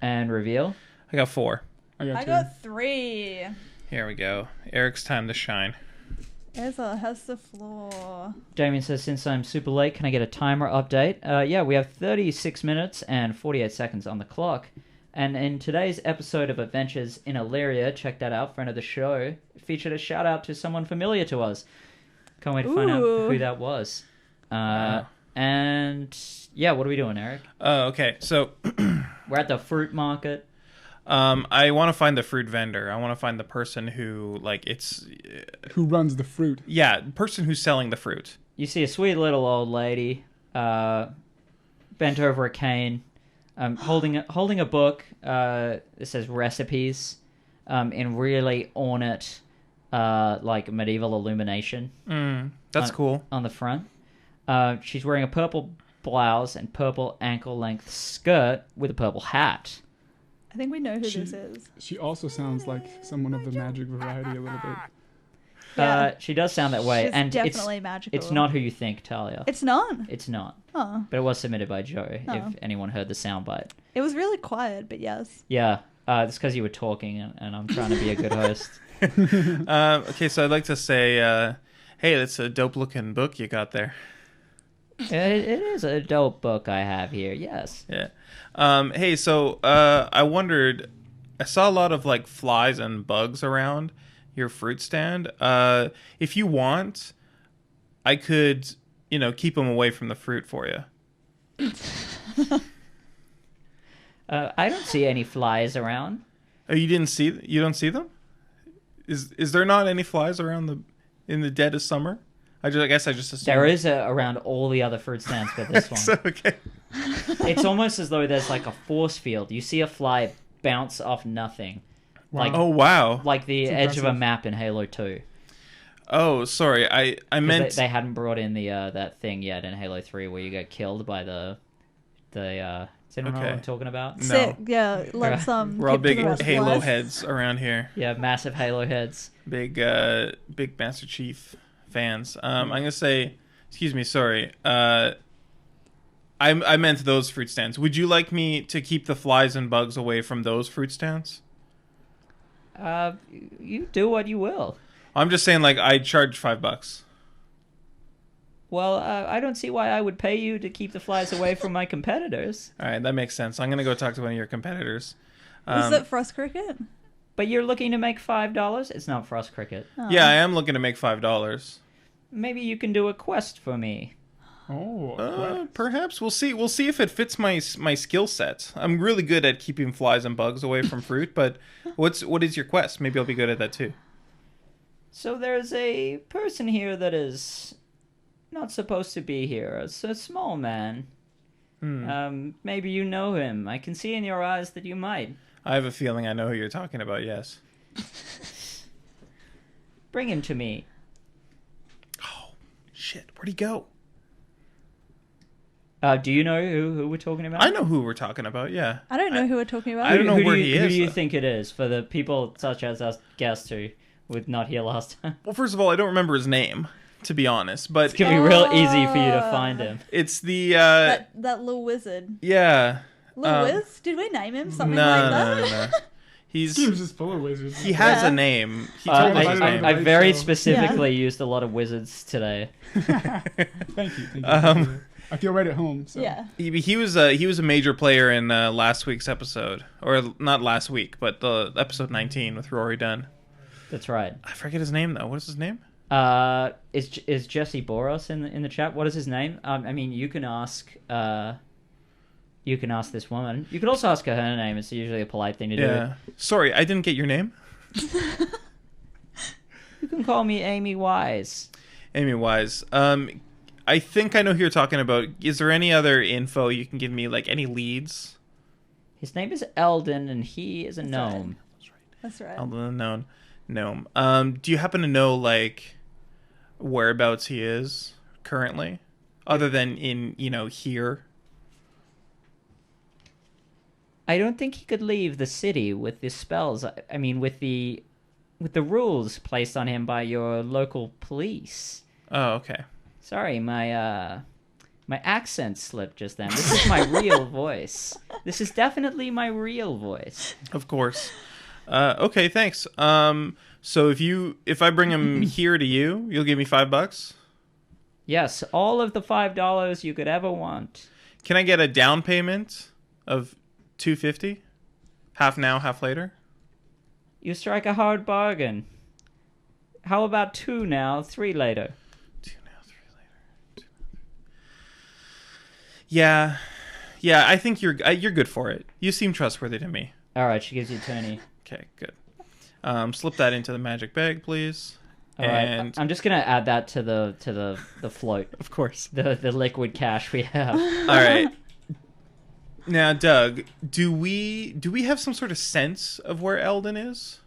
and reveal. I got 4. I got I 2. got 3. Here we go. Eric's time to shine. Ezra has the floor. Damien says, since I'm super late, can I get a timer update? Yeah, we have 36 minutes and 48 seconds on the clock. And in today's episode of Adventures in Illyria, check that out, friend of the show, featured a shout out to someone familiar to us. Can't wait to find out Ooh. who that was. Wow. And yeah, what are we doing, Eric? Okay. So We're at the fruit market. I want to find the fruit vendor. I want to find the person who, Who runs the fruit? yeah, person who's selling the fruit. You see a sweet little old lady bent over a cane, holding a book that says recipes in really ornate, like medieval illumination That's cool. on the front. She's wearing a purple blouse and purple ankle-length skirt with a purple hat. I think we know who this is. She also sounds like someone of the magic variety a little bit. Yeah. She does sound that way, She's and definitely magical. it's not who you think, Tahlia. It's not. It's not. Oh. But it was submitted by Joe, Oh. if anyone heard the soundbite. It was really quiet, but yes. Yeah, it's because you were talking, and I'm trying to be a good host. Okay, so I'd like to say, hey, that's a dope-looking book you got there. It is a dope book I have here, yes. Yeah. Hey, so I wondered, I saw a lot of flies and bugs around your fruit stand. If you want, I could, keep them away from the fruit for you. I don't see any flies around. Oh, you don't see them? Is there not any flies around in the dead of summer? I guess I just assumed. There is around all the other fruit stands but this one. So, okay. It's almost as though there's like a force field. You see a fly bounce off nothing. Wow. Oh, wow. Like the That's edge of a impressive. map in Halo 2. Oh, sorry. I 'Cause meant... They hadn't brought in the that thing yet in Halo 3 where you get killed by the does anyone know what Okay. I'm talking about? No. Sick. Yeah. Let's We're all keep to big the rest of Halo us. heads around here. Yeah, massive Halo heads. Big Master Chief fans. I'm gonna say, excuse me, sorry. I meant those fruit stands. Would you like me to keep the flies and bugs away from those fruit stands? You do what you will. I'm just saying, I charge $5. Well, I don't see why I would pay you to keep the flies away from my competitors. All right, that makes sense. I'm gonna go talk to one of your competitors. Is it Frost Cricket? But you're looking to make $5? It's not Frost Cricket. Oh. Yeah, I am looking to make $5. Maybe you can do a quest for me. Oh, Perhaps we'll see. We'll see if it fits my skill set. I'm really good at keeping flies and bugs away from fruit, but what is your quest? Maybe I'll be good at that too. So there's a person here that is not supposed to be here. It's a small man. Maybe you know him. I can see in your eyes that you might. I have a feeling I know who you're talking about. Yes. Bring him to me. Oh, shit! Where'd he go? Do you know who we're talking about? I know who we're talking about. Yeah. I don't know who we're talking about. I don't know where he Who is. do you think it is for the people such as us guests who were not here last time? Well, first of all, I don't remember his name, to be honest. But It's gonna be real easy for you to find him. it's the that little wizard. yeah. Little Wiz? Did we name him something No, like no, that? no, no. He's Game's just full of wizards. he has Yeah. a name. He told us his I name. I very So- specifically used a lot of wizards today. Thank you. I feel right at home. So. Yeah. He was a major player in last week's episode, or not last week, but the episode 19 with Rory Dunn. That's right. I forget his name though. What is his name? Is Jesse Boros in the chat? What is his name? I mean, you can ask this woman. You could also ask her name. It's usually a polite thing to do. Yeah. Sorry, I didn't get your name. You can call me Amy Wise. Amy Wise. I think I know who you're talking about. Is there any other info you can give me, like any leads? His name is Eldon, and he is a gnome. That's right. Eldon, the gnome. Do you happen to know like whereabouts he is currently, other than in here? I don't think he could leave the city with the spells. I mean, with the rules placed on him by your local police. Oh, okay. Sorry, my accent slipped just then. This is my real voice. This is definitely my real voice. Of course. Okay, thanks. So if I bring him here to you, you'll give me $5? Yes, all of the $5 you could ever want. Can I get a down payment of $250? Half now, half later? You strike a hard bargain. How about 2 now, 3 later? 2 now, 3 later. Yeah, I think you're good for it. You seem trustworthy to me. All right, she gives you 20. Okay, good. Slip that into the magic bag, please. All right, I'm just gonna add that to the float. Of course. The liquid cash we have. All right. Now, Doug, do we have some sort of sense of where Eldon is?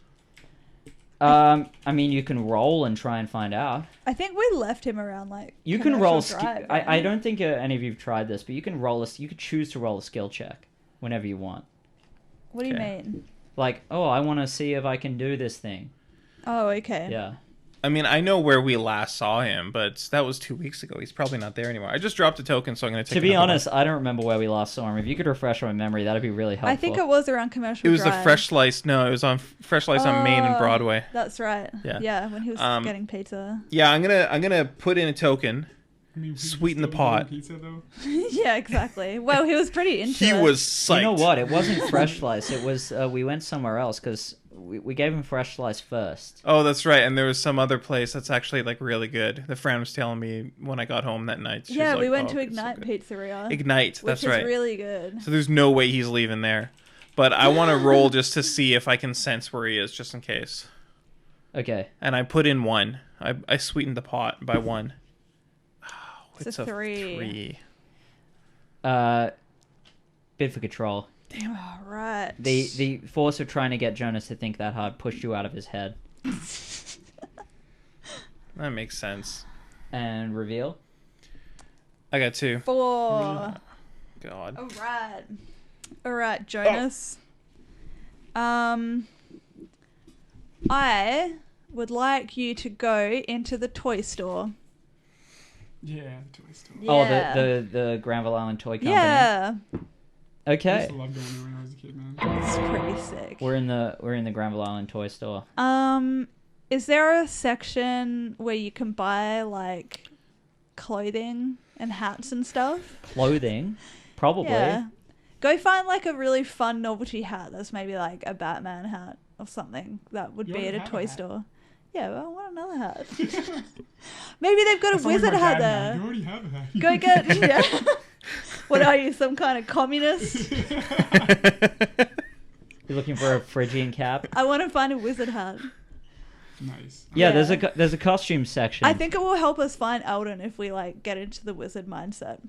I mean, you can roll and try and find out. I think we left him around like. You can roll. Drive, I don't think any of you've tried this, but you can roll you could choose to roll a skill check whenever you want. What do you Okay. mean? Like, oh, I want to see if I can do this thing. Oh, okay. Yeah. I mean, I know where we last saw him, but that was 2 weeks ago. He's probably not there anymore. I just dropped a token, so I'm going to take To be another honest, I don't remember where we last saw him. If you could refresh my memory, that'd be really helpful. I think it was around Commercial It was Drive. the Fresh Slice. No, it was on Fresh Slice on Main and Oh, Broadway. That's right. Yeah. Yeah, when he was getting pizza. Yeah, I'm gonna put in a token. I mean, Sweeten the still doing pot. Pizza, though. Yeah, exactly. Well, he was pretty into He it. was psyched. You know what? It wasn't Fresh Slice. It was we went somewhere else because we gave him Fresh Slice first. Oh, that's right. And there was some other place that's actually like really good. The friend was telling me when I got home that night. She Yeah, was we like, went "Oh, to it's so Ignite good." Pizzeria. Ignite. Which That's is right. really good. So there's no way he's leaving there. But I want to roll just to see if I can sense where he is, just in case. Okay. And I put in 1. I sweetened the pot by 1. Oh, It's a 3. Bid for control. All right. The force of trying to get Jonas to think that hard pushed you out of his head. That makes sense. And reveal. I got 2. 4. God. All right. All right, Jonas. I would like you to go into the toy store. Yeah, Toy Store. Yeah. Oh, the Granville Island Toy Company. Yeah. I Okay. used to love going there when I was a kid, man. It's pretty sick. We're in the Granville Island toy store. Is there a section where you can buy like clothing and hats and stuff? Clothing, probably. Yeah. Go find like a really fun novelty hat that's maybe like a Batman hat or something that would You be at already a have a toy hat. store. Yeah, well, I want another hat. Maybe they've got That's a only wizard my hat dad now. there. You already have that. Go get. Yeah. What are you, some kind of communist? You're looking for a Phrygian cap. I want to find a wizard hat. Nice. Yeah, Yeah. there's a costume section. I think it will help us find Eldon if we like get into the wizard mindset.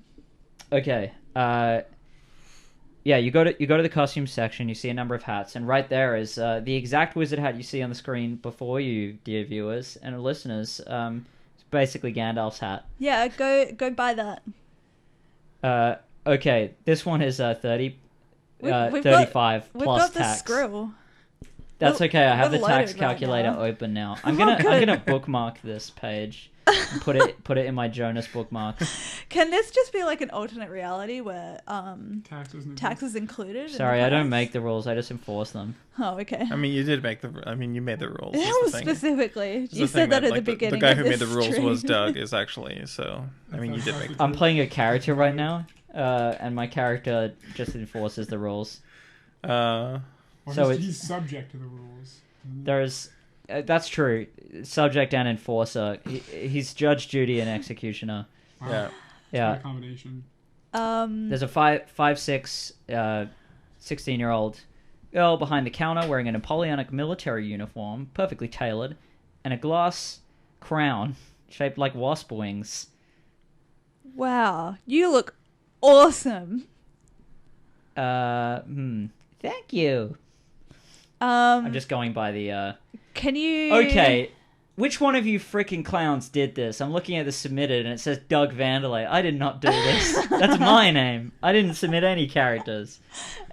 Okay. Yeah, you go to the costume section. You see a number of hats, and right there is the exact wizard hat you see on the screen before you, dear viewers and listeners. It's basically Gandalf's hat. Yeah, go buy that. Okay, this one is 30, We've 35 We've plus got the tax. screw. That's We're- okay. I have we're the tax loaded right calculator now. open now. I'm Oh, gonna good. bookmark this page and put it in my Jonas bookmarks. Can this just be like an alternate reality where Taxes. included? in Sorry, the I don't price? make the rules. I just enforce them. Oh, okay. I mean, you did make the. I mean, you made the rules. is How the thing. specifically? Is You the thing said that at like, the beginning. The guy of who made the this rules was stream. Doug. Is actually so. I mean, you did make. I'm playing a character right now, and my character just enforces the rules. Well, So he's subject to the rules. There's that's true. Subject and enforcer. He's judge, jury, and executioner. Wow. Yeah. It's Yeah. a combination. There's a 5'6", 16-year-old girl behind the counter wearing a Napoleonic military uniform, perfectly tailored, and a glass crown shaped like wasp wings. Wow, you look awesome. Thank you. I'm I'm just going by the. Can you? Okay, which one of you freaking clowns did this? I'm looking at the submitted and it says Doug Vanderlei. I did not do this. That's my name. I didn't submit any characters.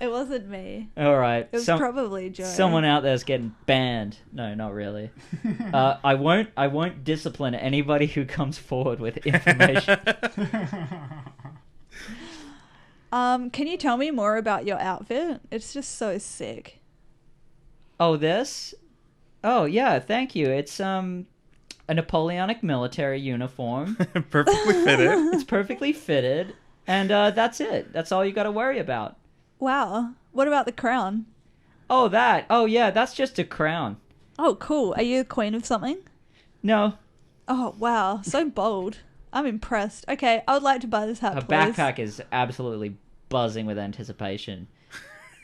It wasn't me. All right. It was probably Joe. Someone out there's getting banned. No, not really. I won't discipline anybody who comes forward with information. Can you tell me more about your outfit? It's just so sick. Oh, this? Oh, yeah, thank you. It's a Napoleonic military uniform. Perfectly fitted. It's perfectly fitted, and that's it. That's all you got to worry about. Wow. What about the crown? Oh, that. Oh, yeah, that's just a crown. Oh, cool. Are you the queen of something? No, Oh, wow. So bold. I'm impressed. Okay, I would like to buy this hat, her please. backpack is absolutely buzzing with anticipation.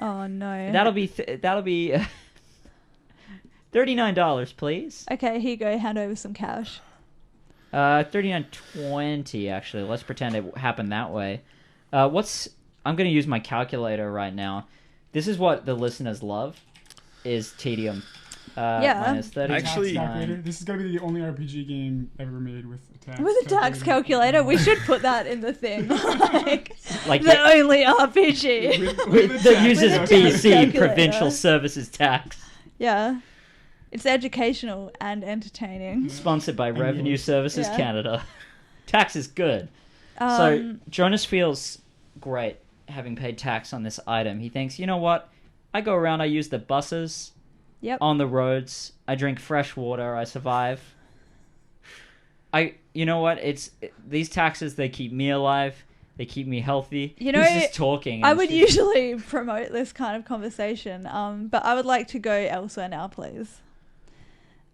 Oh, no. That'll be $39, please. Okay, here you go. Hand over some cash. $39.20 actually. Let's pretend it happened that way. I'm going to use my calculator right now. This is what the listeners love, is tedium. Yeah. Minus 39. Actually- Calculator. This is gonna be the only RPG game ever made with a tax. With a tax calculator, we should put that in the thing. like Like the only RPG. that uses With a tax BC calculator. provincial services tax. Yeah. It's educational and entertaining. Sponsored by Revenue yours. Services Yeah. Canada. Tax is good. So Jonas feels great having paid tax on this item. He thinks, you know what? I go around, I use the buses Yep. on the roads. I drink fresh water. I survive. You know what? These taxes, they keep me alive. They keep me healthy. You know, He's just talking. and I it's would just- usually promote this kind of conversation, but I would like to go elsewhere now, please.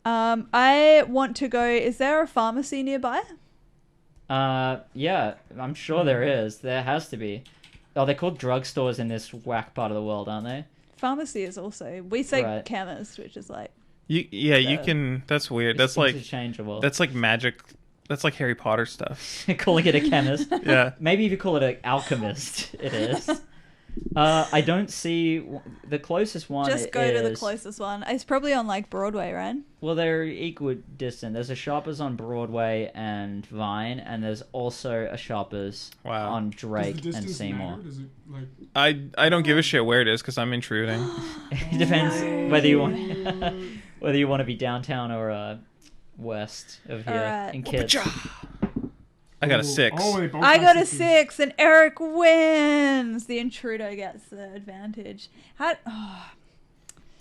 I want to go. Is there a pharmacy nearby? Yeah, I'm sure there is. There has to be. Oh, they're called drugstores in this whack part of the world, aren't they? Pharmacy is also. We say Right. chemist, which is like. You can. That's weird. It's That's like interchangeable. that's like magic. That's like Harry Potter stuff. Calling it a chemist. Yeah. Maybe if you call it an alchemist, it is. I don't see the closest one. Just go to the is- closest one. It's probably on like Broadway, right? Well, they're equidistant. There's a Shoppers on Broadway and Vine, and there's also a Shoppers Wow. on Does Drake the and distance Seymour. matter? Does it like? I don't give a shit where it is because I'm intruding. It depends whether you want to be downtown or west of here Alright. in kids. I got a Oh, 6. Oh, they both I got a sixes. 6, and Eric wins. The intruder gets the advantage. Oh,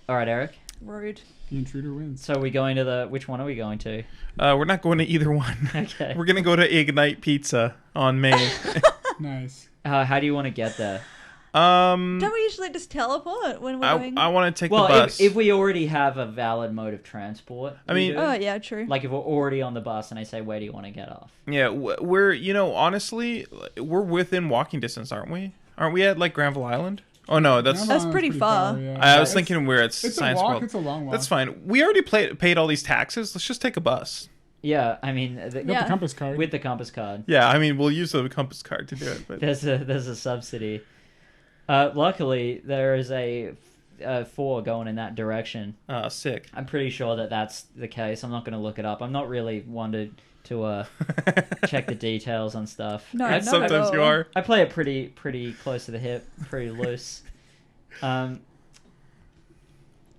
All right, Eric. rude. The intruder wins. So are we going to which one are we going to? We're not going to either one. Okay. We're gonna go to Ignite Pizza on Main. Nice. How do you want to get there? Don't we usually just teleport when we're going? I want to take Well, the bus. if we already have a valid mode of transport, I mean- we do. Oh, yeah, true. Like if we're already on the bus and I say, where do you want to get off? Yeah, we're honestly, we're within walking distance, aren't we? Aren't we at like Granville Island? Oh no, that's. That's pretty far. yeah. I was It's- thinking we're at It's a Science walk. World. It's a long walk. That's fine. We already paid all these taxes. Let's just take a bus. Yeah, I mean, Got Yeah. the compass card. with the compass card, Yeah, I mean we'll use the compass card to do it. But there's a subsidy. Luckily, there is a 4 going in that direction. sick. I'm pretty sure that that's the case. I'm not going to look it up. I'm not really one to check the details on stuff. No, I, not at Sometimes all. you are. I play it pretty close to the hip, pretty loose.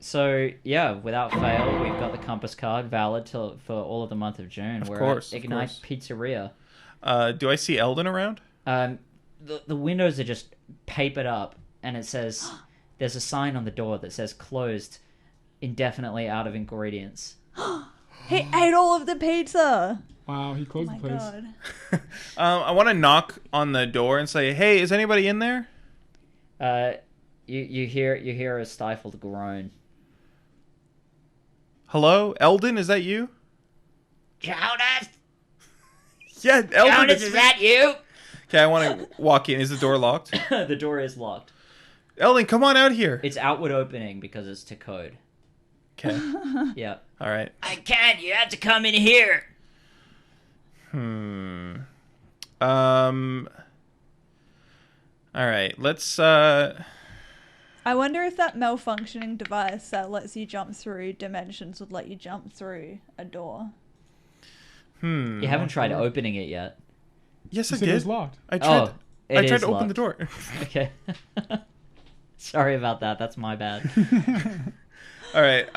So yeah, without fail, we've got the compass card valid for all of the month of June. We're course, at of Ignite course. Pizzeria. Do I see Eldon around? The windows are just papered up, and it says there's a sign on the door that says closed indefinitely out of ingredients. He ate all of the pizza. Wow, he Oh closed my the place. god. I want to knock on the door and say, "Hey, is anybody in there?" You hear a stifled groan. Hello, Eldon, is that you? Jonas, Yeah, Eldon. Jonas, is that you? Okay, I want to walk in. Is the door locked? The door is locked. Eldon, come on out here. It's outward opening because it's to code. Okay. Yeah. All right. I can't. You have to come in here. All right. Let's. I wonder if that malfunctioning device that lets you jump through dimensions would let you jump through a door. You haven't tried opening it yet. Yes, He I said it was did. locked. I tried. Oh, it I tried is to open locked. the door. Okay. Sorry about that. That's my bad. All right.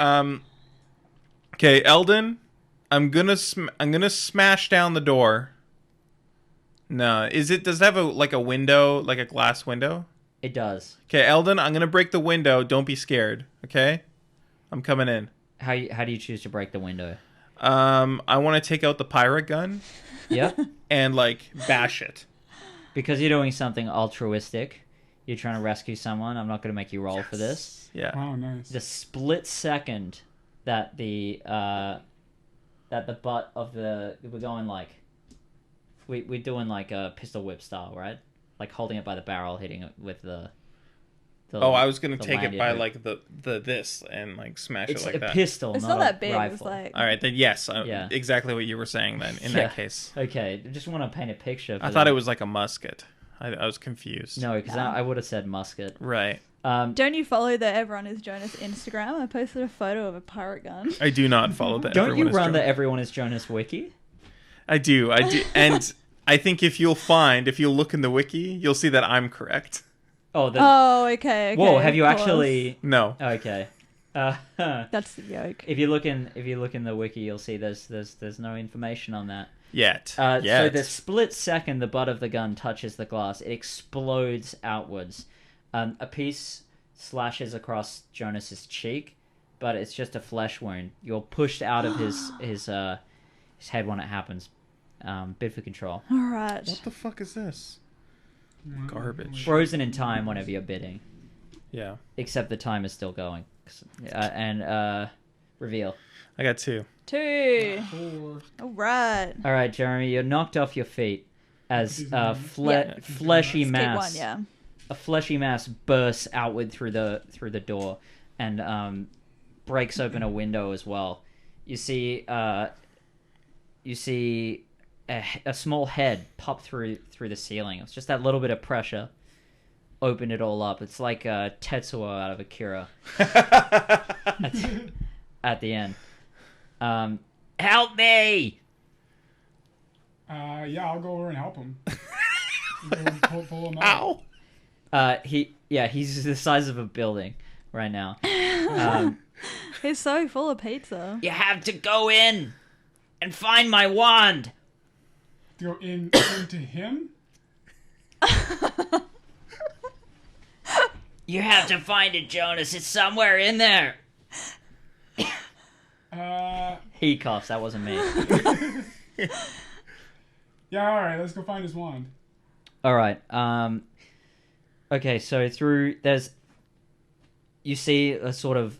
Okay, Eldon, I'm gonna smash down the door. No, does it have a window, like a glass window? It does. Okay, Eldon, I'm gonna break the window. Don't be scared. Okay, I'm coming in. How do you choose to break the window? I want to take out the pirate gun Yep. and bash it. Because you're doing something altruistic. You're trying to rescue someone. I'm not going to make you roll for this. Yeah. Wow, nice. The split second that the butt of we're going we're doing like a pistol whip style, right? Like holding it by the barrel, hitting it with the Oh, I was gonna the take it landed by hook. the this and smash It's it like a that. pistol, It's not not that a big. rifle. It's like All right, then yes, Yeah. exactly what you were saying. Then in Yeah. that case, Okay, just want to paint a picture. For I thought them. it was like a musket. I was confused. No, because I would have said musket. Right. Don't you follow the Everyone is Jonas Instagram? I posted a photo of a pirate gun. I do not follow that. Don't you Everyone is run the Jonas. Everyone is Jonas wiki? I do, and I think if you'll look in the wiki, you'll see that I'm correct. Oh, Oh, okay. whoa! Have you of course. actually? No. Okay. That's the joke. If you look in the wiki, you'll see there's no information on that. Yet. So Yet. the split second the butt of the gun touches the glass, it explodes outwards. A piece slashes across Jonas's cheek, but it's just a flesh wound. You're pushed out of his head when it happens. Bid for control. All right. What the fuck is this? Garbage. Frozen in time whenever you're bidding, Yeah. except the time is still going. Reveal. I got 2. 2. All right. All right, Jeremy, you're knocked off your feet as Yeah. fleshy Skate mass. 1, yeah. A fleshy mass bursts outward through the door and breaks open a window as well. You see a small head pop through the ceiling. It's just that little bit of pressure opened it all up. It's like Tetsuo out of Akira at the end. Help me! Yeah, I'll go over and help him. Pull him out. Ow! He's the size of a building right now. He's so full of pizza. You have to go in and find my wand. Go into him? You have to find it, Jonas. It's somewhere in there. He coughs. That wasn't me. Yeah, alright, let's go find his wand. All right. Okay, so you see a sort of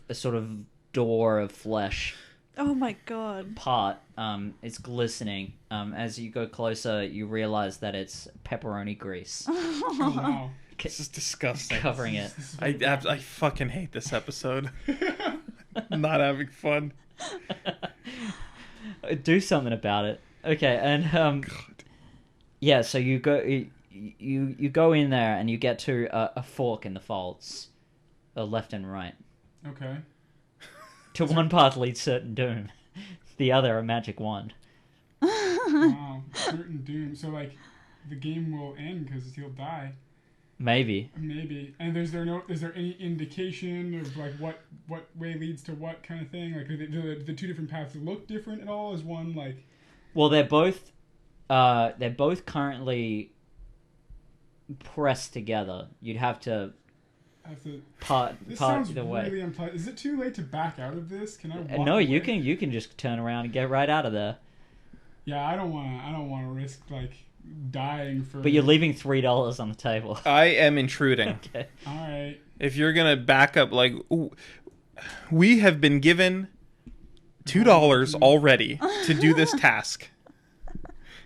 door of flesh Oh my god. part. It's glistening. As you go closer, you realize that it's pepperoni grease Oh, wow. This is disgusting. covering it. I fucking hate this episode. I'm not having fun. Do something about it. Okay, and yeah. So you go in there and you get to a fork in the folds, left and right. Okay. To one path leads certain doom, the other a magic wand. Wow. Certain doom. So, the game will end because he'll die. Maybe. Maybe. And is there any indication of like what way leads to what kind of thing? Like do the two different paths look different at all? Is one like? Well, they're both currently pressed together. You'd have to part This sounds the way. really unpleasant. Is it too late to back out of this? Can I walk No, away? you can just turn around and get right out of there. Yeah, I don't want to risk like dying for. But you're leaving $3 on the table. I am intruding. Okay. All right. If you're gonna back up, like, we have been given $2 already to do this task.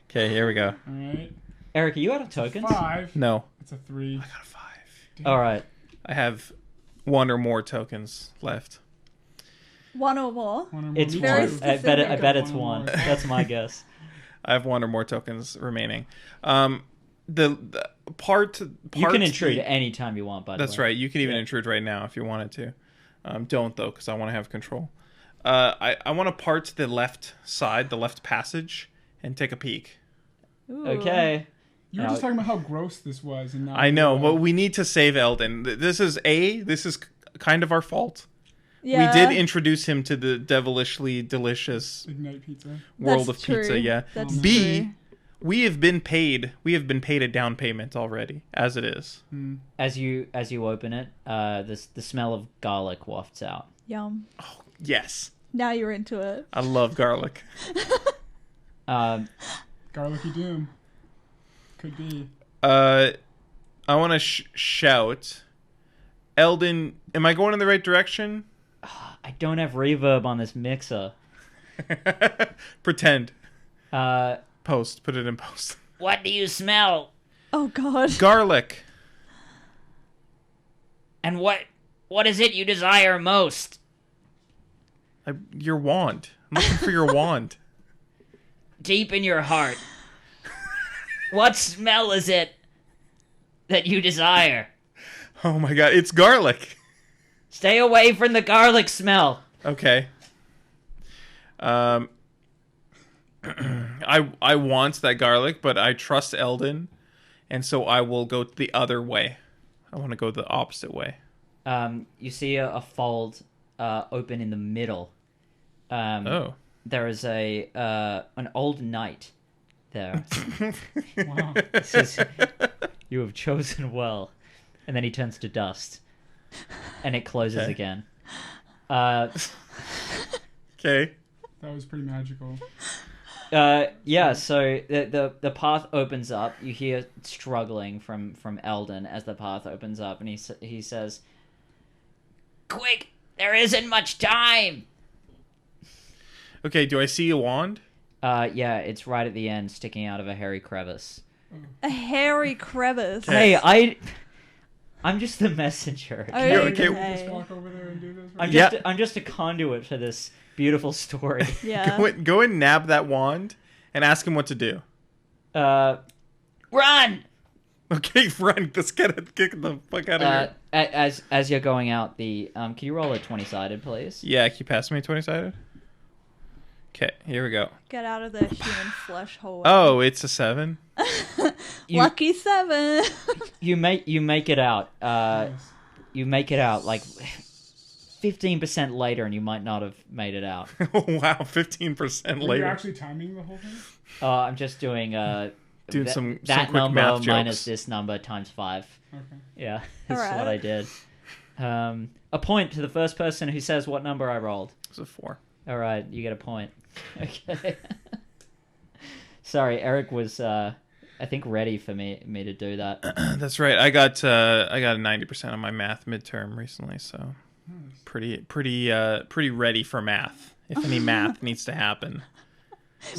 Okay, here we go. All right. Eric, are you out of tokens? 5. No, It's a 3. I got a 5. Damn. All right. I have 1 or more tokens left. One or more. One or more. It's Me Very one. too. I specific. bet it's One or one. more. That's my guess. I have 1 or more tokens remaining. The part You can intrude any time you want, by the way. That's right. You can even intrude right now if you wanted to. Don't though, because I want to have control. I want to part the left side, the left passage, and take a peek. Ooh. Okay. You were just talking about how gross this was, and now I know, but we need to save Eldon. This is kind of our fault. Yeah, We did introduce him to the devilishly delicious Ignite Pizza. world That's of pizza. true. Yeah. That's B, true. we have been paid a down payment already, as it is. As you open it, the smell of garlic wafts out. Yum. Yes, Now you're into it. I love garlic. Garlicky Doom. Could be. I want to shout, Eldon. Am I going in the right direction? I don't have reverb on this mixer. Pretend. What Put it in post. do you smell? Oh God. Garlic. And what is it you desire most? Your wand. I'm looking for your wand. Deep in your heart. What smell is it that you desire? Oh my god, it's garlic. Stay away from the garlic smell. Okay. I want that garlic, but I trust Eldon, and so I will go the other way. I want to go the opposite way. You see a fold open in the middle. There is an old knight there. Wow. It says, "You have chosen well," and then he turns to dust, and it closes Okay. again. Okay. That was pretty magical. Yeah. So the path opens up. You hear struggling from Eldon as the path opens up, and he says, "Quick! There isn't much time." Okay, do I see a wand? Yeah, it's right at the end, sticking out of a hairy crevice. A hairy crevice. Okay. Hey, I'm just the messenger. Okay. You're okay. Just walk over there and do this. I'm just a conduit for this beautiful story. Yeah. Go and nab that wand and ask him what to do. Run! Okay, run. Let's get the fuck out of here. As you're going out, can you roll a 20-sided, please? Yeah, can you pass me 20-sided? Okay, here we go. Get out of the human flesh hole. Oh, it's a 7. Lucky 7. You make it out. Nice. You make it out like 15% later, and you might not have made it out. Oh, wow, 15% Were later. you actually timing the whole thing? I'm just doing Doing some that quick number math minus jokes. this number times 5. Okay. Yeah, that's Alright. what I did. A point to the first person who says what number I rolled. It's a 4. All right, you get a point. Okay. Sorry, Eric was I think ready for me to do that. That's right. I got a 90% on my math midterm recently, so pretty ready for math. If any math needs to happen.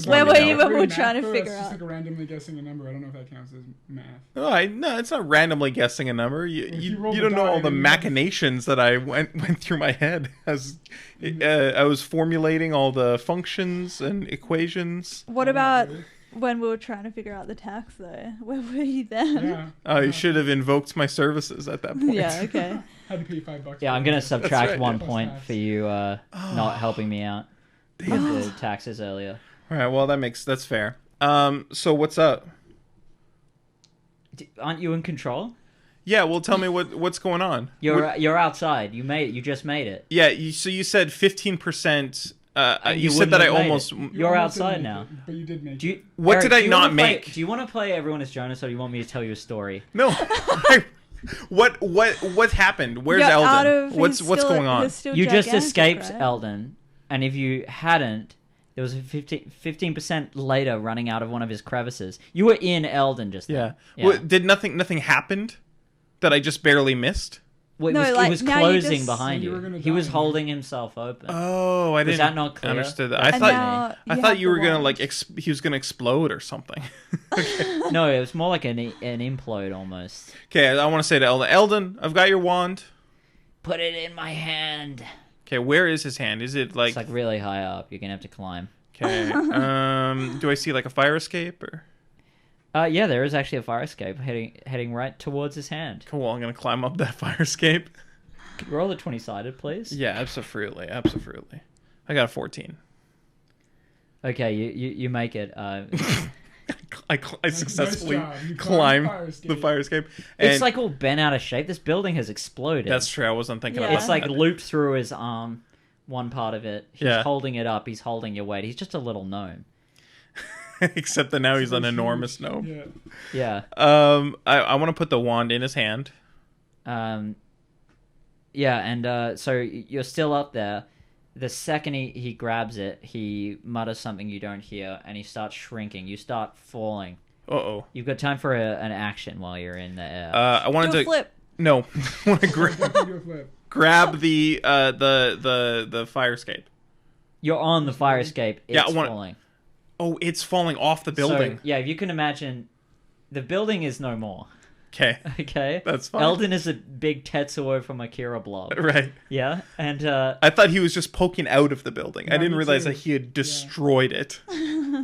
Where were you when we were Math, trying to though? figure That's just out? like a randomly guessing a number. I don't know if that counts as math. No, it's not randomly guessing a number. You roll the don't know die, all the then you- machinations that I went through my head as I was formulating all the functions and equations. What about when we were trying to figure out the tax, though? Where were you then? Yeah. I should have invoked my services at that point. Yeah, okay. Had to pay $5. Yeah, I'm gonna subtract right, 1 yeah. point Plus for you not helping me out with the taxes earlier. All right. Well, that's fair. So what's up? Aren't you in control? Yeah, well, tell me what's going on. You're outside. You made it. You just made it. Yeah, so you said 15%. You said wouldn't that I have made almost. it. You're outside now. But you did make Do you, it. What Eric, did I do you not wanna play- make? Do you want to play everyone as Jonas, or do you want me to tell you a story? No. What happened? Where's You're out Eldon? of- What's he's what's still- going on? he's still You just gigantic, escaped right? Eldon, and if you hadn't, there was a 15% later running out of one of his crevices. You were in Eldon just Yeah. then. What, did nothing happened that I just barely missed? Well, No, it like, was now you closing just- behind So you were you. gonna He was die. holding himself open. Oh, I didn't. that not clear? Understood that. That's I And thought now I you thought have you the were gonna wand. like he was gonna explode or something. No, it was more like an implode almost. Okay, I want to say to Eldon. Eldon, I've got your wand. Put it in my hand. Okay, where is his hand? Is it like? It's like really high up. You're gonna have to climb. Okay. Do I see like a fire escape or? Yeah, there is actually a fire escape heading right towards his hand. Cool. I'm gonna climb up that fire escape. Roll a 20-sided, please. Yeah, absolutely. I got a 14. Okay, you make it. I successfully job. You climb climbed the fire escape. And It's like all bent out of shape. This building has exploded. that's true. I wasn't thinking Yeah. about It's like that. looped through his arm, one part of it. He's Yeah. holding it up. He's holding your weight. He's just a little gnome. Except that now he's an Huge. enormous gnome. Yeah. Yeah. I want to put the wand in his hand. Yeah, and so you're still up there. The second he grabs it, he mutters something you don't hear, and he starts shrinking. You start falling. Uh-oh. You've got time for an action while you're in the air. I wanted Do a to flip. no. I want to Definitely do a flip. grab the fire escape. You're on the fire escape. It's Yeah, I wanna- falling. Oh, it's falling off the building. So, yeah, if you can imagine, the building is no more. Okay. Okay? That's fine. Eldon is a big Tetsuo from Akira blob. Right. Yeah? And I thought he was just poking out of the building. I Yeah, didn't me realize too. that he had destroyed it.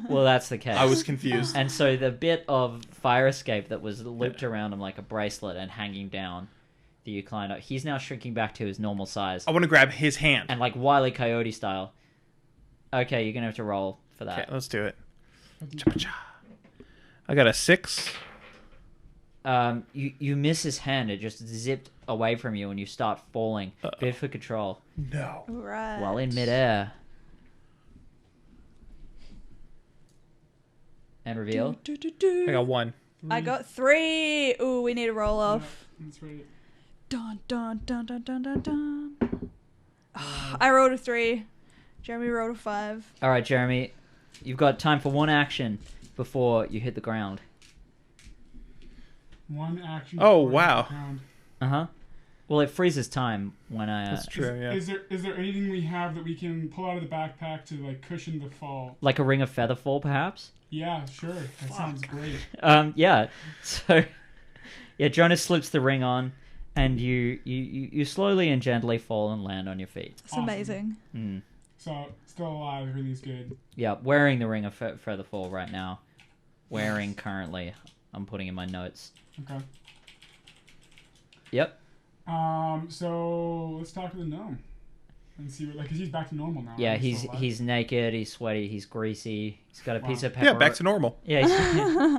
well, that's the case. I was confused. And so the bit of fire escape that was looped around him like a bracelet and hanging down that you climbed up, he's now shrinking back to his normal size. I want to grab his hand. And like Wile E. Coyote style. Okay, you're gonna have to roll for that. Okay, let's do it. I got a 6. You miss his hand. It just zipped away from you and you start falling. Bid for control. No. Right. While in midair. And reveal. I got 1. I got 3. Ooh, we need a roll off. That's right. Dun dun dun dun dun dun dun. I rolled a 3. Jeremy rolled a 5. Alright, Jeremy. You've got time for one action before you hit the ground. One action. Oh, before wow. the ground. Uh-huh. Well, it freezes time when I... That's true, yeah. Is there anything we have that we can pull out of the backpack to like cushion the fall? Like a ring of feather fall, perhaps? Yeah, sure. That sounds great. Yeah. So, yeah, Jonas slips the ring on, and you slowly and gently fall and land on your feet. It's Awesome. amazing. Mm. So still alive. Everything's good. Yeah, wearing the ring of feather fall right now. Wearing currently. I'm putting in my notes. Okay. Yep. So let's talk to the gnome and see what, like, 'cause he's back to normal now. Yeah, right? he's Still alive? he's naked, he's sweaty, he's greasy, he's got a piece Wow. of pepper. Yeah, back to normal. Yeah.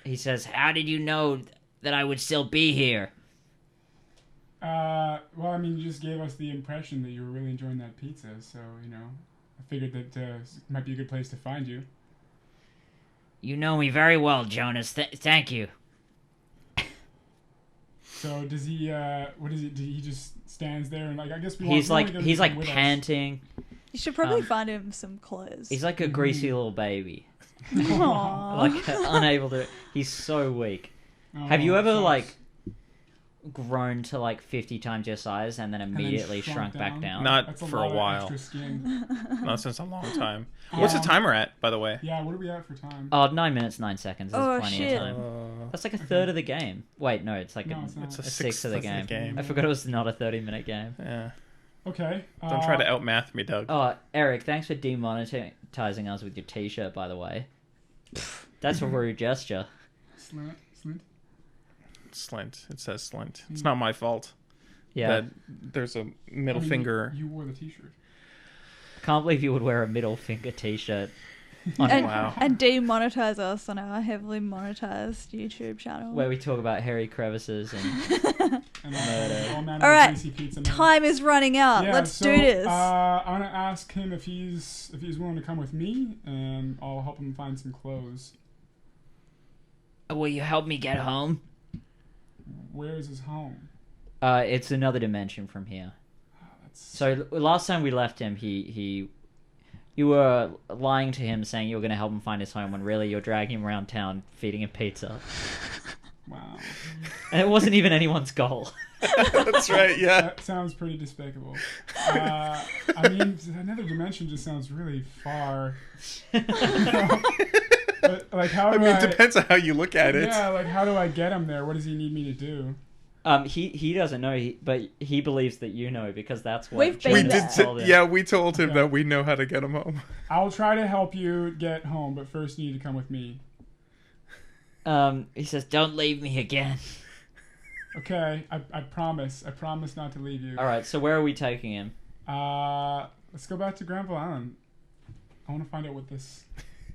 He says, "How did you know that I would still be here?" Well, I mean, you just gave us the impression that you were really enjoying that pizza, so you know, I figured that it might be a good place to find you. You know me very well, Jonas. Thank you. So does he? What is it? He just stands there and like I guess we He's want like to go he's do like something with us. panting. You should probably Um, find him some clothes. He's like a greasy little baby, Aww. like unable to. He's so weak. Oh, Have you ever sucks. like grown to like 50 times your size and then then immediately shrunk back down? Not That's for lot a of while. extra skin. Not since a long time. What's the Um, timer at, by the way? Yeah, what are we at for time? Oh, 9 minutes 9 seconds. There's Oh, plenty shit. of time. That's like a third of the game. Wait, no, it's like No, it's not. It's a a sixth of the sixth of the game. game. I forgot it was not a 30-minute game. Yeah. Okay. Don't try to outmath me, Doug. Oh, Eric, thanks for demonetizing us with your T-shirt, by the way. That's a rude gesture. Slint. Slint. It says Slint. It's not my fault. Yeah, That there's a middle finger. You wore the T-shirt. can't believe you would wear a middle finger T-shirt. Wow. And demonetize us on our heavily monetized YouTube channel. Where we talk about hairy crevices and And Murder. all manner All of right, greasy pizza. time is running out. Yeah, Let's so, do this. I want to ask him if he's willing to come with me, and I'll help him find some clothes. will you help me get home? Where is his home? It's another dimension from here. That's So last time we left him, you were lying to him, saying you were going to help him find his home, when really you're dragging him around town, feeding him pizza, wow. and it wasn't even anyone's goal. That's right. Yeah. That sounds pretty despicable. I mean, another dimension just sounds really far. But, like, how do It depends on how you look at it. Yeah, like, how do I get him there? What does he need me to do? He doesn't know, but he believes that you know, because that's what We've been We Jonas there. told him. yeah, we told him Okay. that we know how to get him home. I'll try to help you get home, but first you need to come with me. He says, "Don't leave me again." Okay, I promise. I promise not to leave you. All right, so where are we taking him? Let's go back to Granville Island. I want to find out what this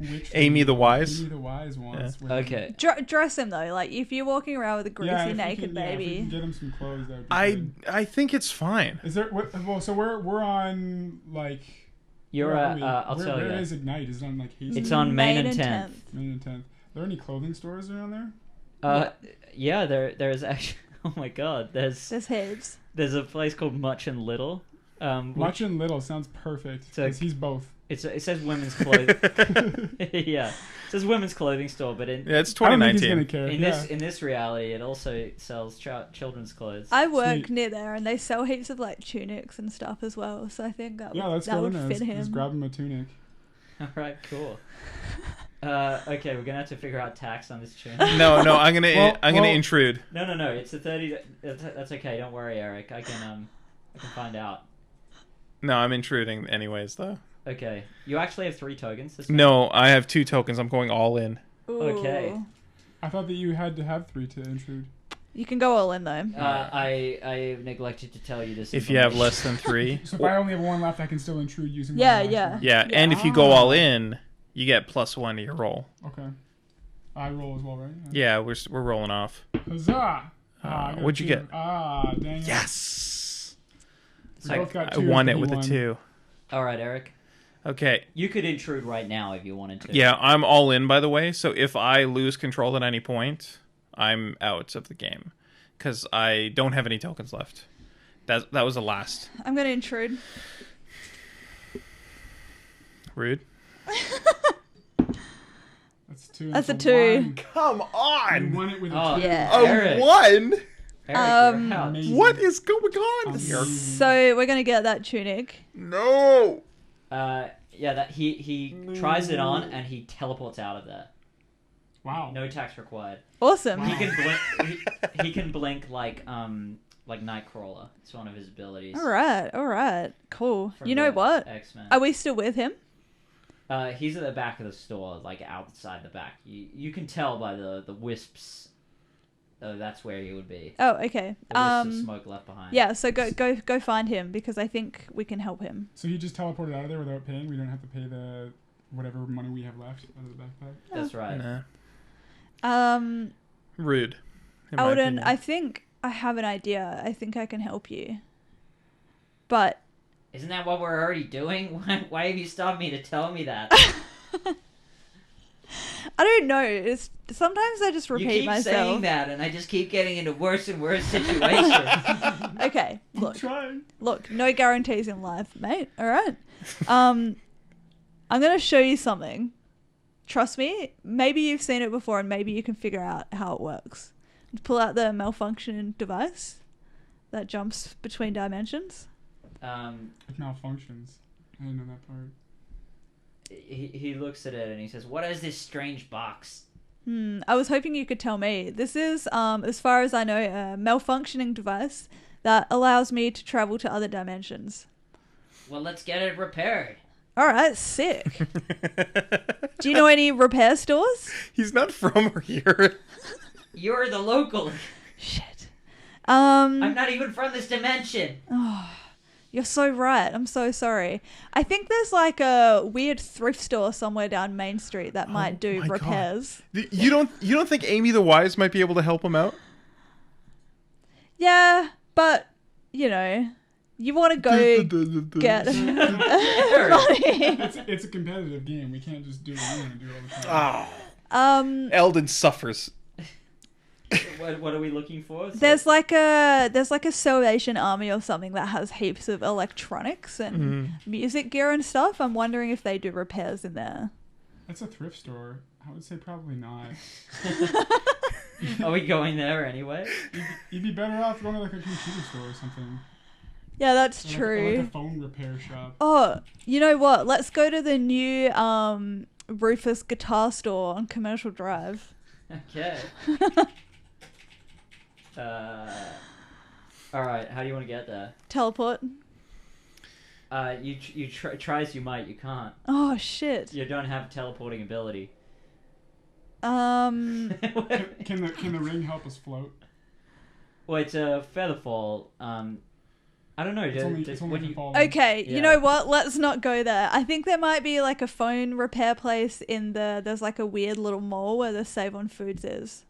witch Amy the Wise? Amy the Wise wants. with Okay. Dress him though, like if you're walking around with a greasy if we naked can, if we baby. can get him some clothes, that would be good. I think it's fine. Is there? Well, so we're on like. You're where are at. we? I'll tell you. Where is Ignite? Is it on like Hastings? It's on Main and 10th. Main and 10th. Are there any clothing stores around there? Yeah, there's actually. Oh my God, There's heads. there's a place called Much and Little. Much and Little sounds perfect. So- 'Cause he's both. It says women's clothing. Yeah, it says women's clothing store, but in Yeah, it's I don't think he's 2019. gonna care. in yeah. this reality, it also sells children's clothes. I work Sweet. near there, and they sell heaps of like tunics and stuff as well. So I think that Yeah, would, let's that go would in there. fit Let's him. grab him a tunic. All right, cool. Okay, we're gonna have to figure out tax on this tune. No, I'm gonna Well- intrude. No, it's a 30. That's okay. Don't worry, Eric. I can find out. No, I'm intruding anyways though. Okay, you actually have 3 tokens. This No, I have 2 tokens. I'm going all in. Okay. Ooh. I thought that you had to have 3 to intrude. You can go all in though. I neglected to tell you this. If you have information. less than 3. So if I only have 1 left, I can still intrude using. Yeah, my last yeah. one. Yeah, Yeah. and if you go all in, you get +1 to your roll. Okay. I roll as well, right? Yeah, we're rolling off. Huzzah! I got what'd you 2. get? Dang it. Yes. We So both got I 2 won and it with he a won. 2. All right, Eric. Okay. You could intrude right now if you wanted to. Yeah, I'm all in, by the way. So if I lose control at any point, I'm out of the game because I don't have any tokens left. That was the last. I'm gonna intrude. Rude. That's 2. That's a 2. 1. Come You on. won it with a Oh, 2. Yeah. Eric. 1. Eric, you're out. Amazing. What is going on here? Amazing. So we're gonna get that tunic. No. Yeah, that he tries it on and he teleports out of there. Wow. No tax required. Awesome. Wow. He can blink. he can blink like Nightcrawler. It's one of his abilities. All right, cool. from You know the what? X-Men. Are we still with him? He's at the back of the store, like outside the back. You can tell by the wisps. That's where he would be. Oh, okay. The wisps of smoke left behind. Yeah. So go find him because I think we can help him. So he just teleported out of there without paying? We don't have to pay the whatever money we have left out of the backpack? That's right. Nah. Rude. in my Alden, opinion. I think I have an idea. I think I can help you. But Isn't that what we're already doing? Why have you stopped me to tell me that? I don't know. It's sometimes I just You repeat keep myself. saying that, and I just keep getting into worse and worse situations. Okay, look. Trying. Look, no guarantees in life, mate. All right. I'm going to show you something. Trust me, maybe you've seen it before and maybe you can figure out how it works. Pull out the malfunctioning device that jumps between dimensions. It malfunctions. I didn't know that part. He looks at it and he says, "What is this strange box?" I was hoping you could tell me. This is, as far as I know, a malfunctioning device that allows me to travel to other dimensions. Well, let's get it repaired. All right, sick. Do you know any repair stores? He's not from here. You're the local. Shit. I'm not even from this dimension. Oh, You're so right. I'm so sorry. I think there's like a weird thrift store somewhere down Main Street that might do my God. repairs. You don't think Amy the Wise might be able to help him out? Yeah, but you know, you want to go get money. It's a competitive game. We can't just do what we want to do all the time. Oh. Eldon suffers. What are we looking for? There's like a Salvation Army or something that has heaps of electronics and music gear and stuff. I'm wondering if they do repairs in there. That's a thrift store. I would say probably not. Are we going there anyway? You'd be better off going to like a computer store or something. Yeah, that's Or true. like a phone repair shop. Oh, you know what? Let's go to the new Rufus guitar store on Commercial Drive. Okay. All right. How do you want to get there? Teleport. You try as you might. You can't. Oh shit. You don't have teleporting ability. Can the ring help us float? Well, it's a feather fall. I don't know. It's only falling. Okay, Yeah. you know what? Let's not go there. I think there might be like a phone repair place there's like a weird little mall where the Save on Foods is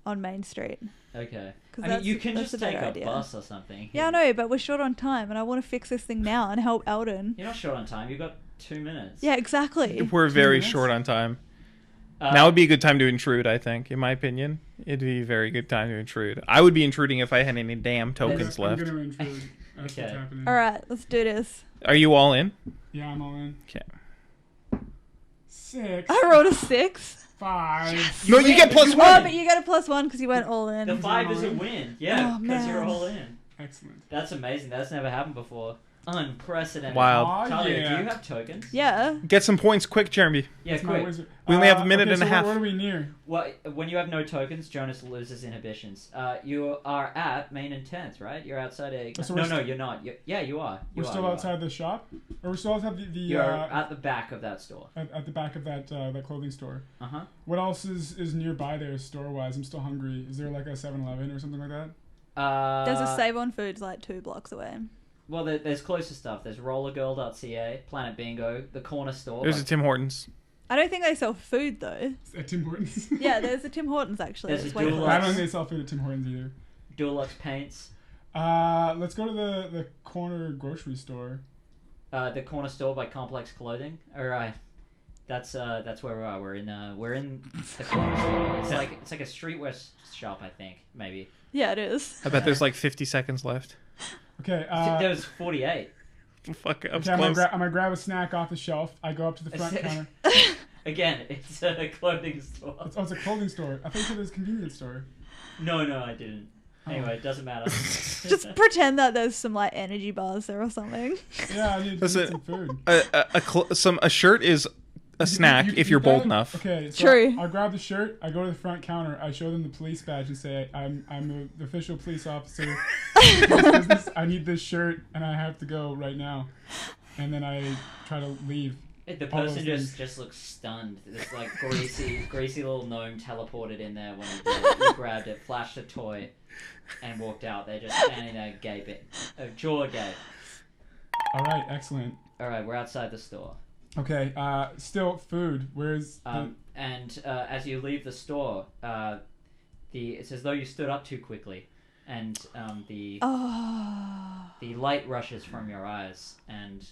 on Main Street. Okay. 'Cause I mean, you can that's just a take better a idea. bus or something. Yeah, I know, but we're short on time and I want to fix this thing now and help Eldon. You're not short on time. You've got 2 minutes. Yeah, exactly. We're very minutes? short on time. Now would be a good time to intrude, I think. In my opinion, it'd be a very good time to intrude. I would be intruding if I had any damn tokens left. I'm gonna intrude. That's what's Okay. happening. All right, let's do this. Are you all in? Yeah, I'm all in. Okay. 6. I rolled a 6. 5. No, you get +1. Oh, but you get a +1 because you went all in. The 5 is a win. Yeah, Oh, because you're man. all in. Excellent. That's amazing. That's never happened before. Unprecedented. Wild. Aw, Talia, yeah. do you have tokens? Yeah. Get some points quick, Jeremy. Yeah, That's my quick. wizard. We only have a minute okay, and a so half. What are we near? Well, when you have no tokens, Jonas loses inhibitions. You are at Main and 10th, right? You're outside a... So no, you're not. Yeah, you are. We're still outside the shop? Or we're still outside You're at the back of that store. at the back of that clothing store. Uh-huh. What else is nearby there store-wise? I'm still hungry. Is there like a 7-Eleven or something like that? There's a Save on Foods like 2 blocks away. Well, there's closer stuff. There's rollergirl.ca, Planet Bingo, the corner store. There's a Tim Hortons. I don't think they sell food though. At Tim Hortons? Yeah, there's a Tim Hortons actually. There's It's a way Dual closer. I don't think they sell food at Tim Hortons either. Dulux Paints, Let's go to the corner grocery store. the corner store by Complex Clothing. All right. That's where we are. We're in the corner store. It's like a streetwear shop, I think, maybe. Yeah, it is. I bet there's like 50 seconds left. Okay. There's 48. Fuck, I'm Okay, I'm close. gonna grab a snack off the shelf. I go up to the front counter. Again, it's a clothing store. It's a clothing store. I think it is a convenience store. No, I didn't. Anyway, it doesn't matter. Just pretend that there's some like energy bars there or something. Yeah, I need Listen, some food. A shirt is a snack You if you're eat bold that? enough. Okay, so True. I'll grab the shirt. I go to the front counter. I show them the police badge and say, I'm the official police officer. of this business. I need this shirt and I have to go right now. And then I try to leave. The All person those just looks stunned. This like greasy little gnome teleported in there when he grabbed it, flashed a toy, and walked out. They're just standing there gaping, jaw agape. All right, excellent. All right, we're outside the store. Okay, still food. Where's And as you leave the store, it's as though you stood up too quickly, and the light rushes from your eyes, and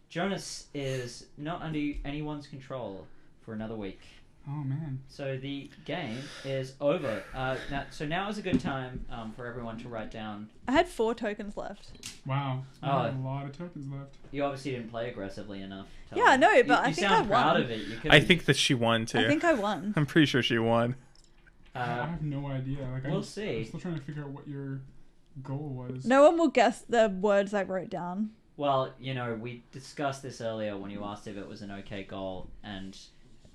Jonas is not under anyone's control for another week. Oh man. So the game is over. Now is a good time for everyone to write down. I had 4 tokens left. Wow. I Oh. have a lot of tokens left. You obviously didn't play aggressively enough. Yeah, I know, but you I think sound I proud won. of it. You could've- I think that she won too. I think I won. I'm pretty sure she won. I have no idea. Like we'll I'm see. still trying to figure out what your goal was. No one will guess the words I wrote down. Well, we discussed this earlier when you asked if it was an okay goal, and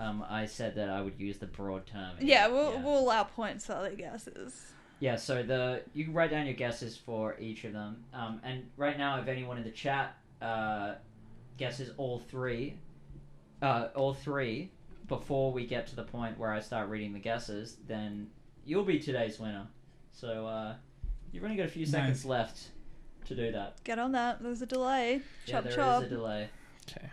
I said that I would use the broad term. Yeah, we'll allow points for other guesses. Yeah, so you can write down your guesses for each of them. And right now, if anyone in the chat guesses all three before we get to the point where I start reading the guesses, then you'll be today's winner. So you've only got a few seconds left. to do that. Get on that. There's a delay. Yeah, Chop there chop. is a delay. Okay.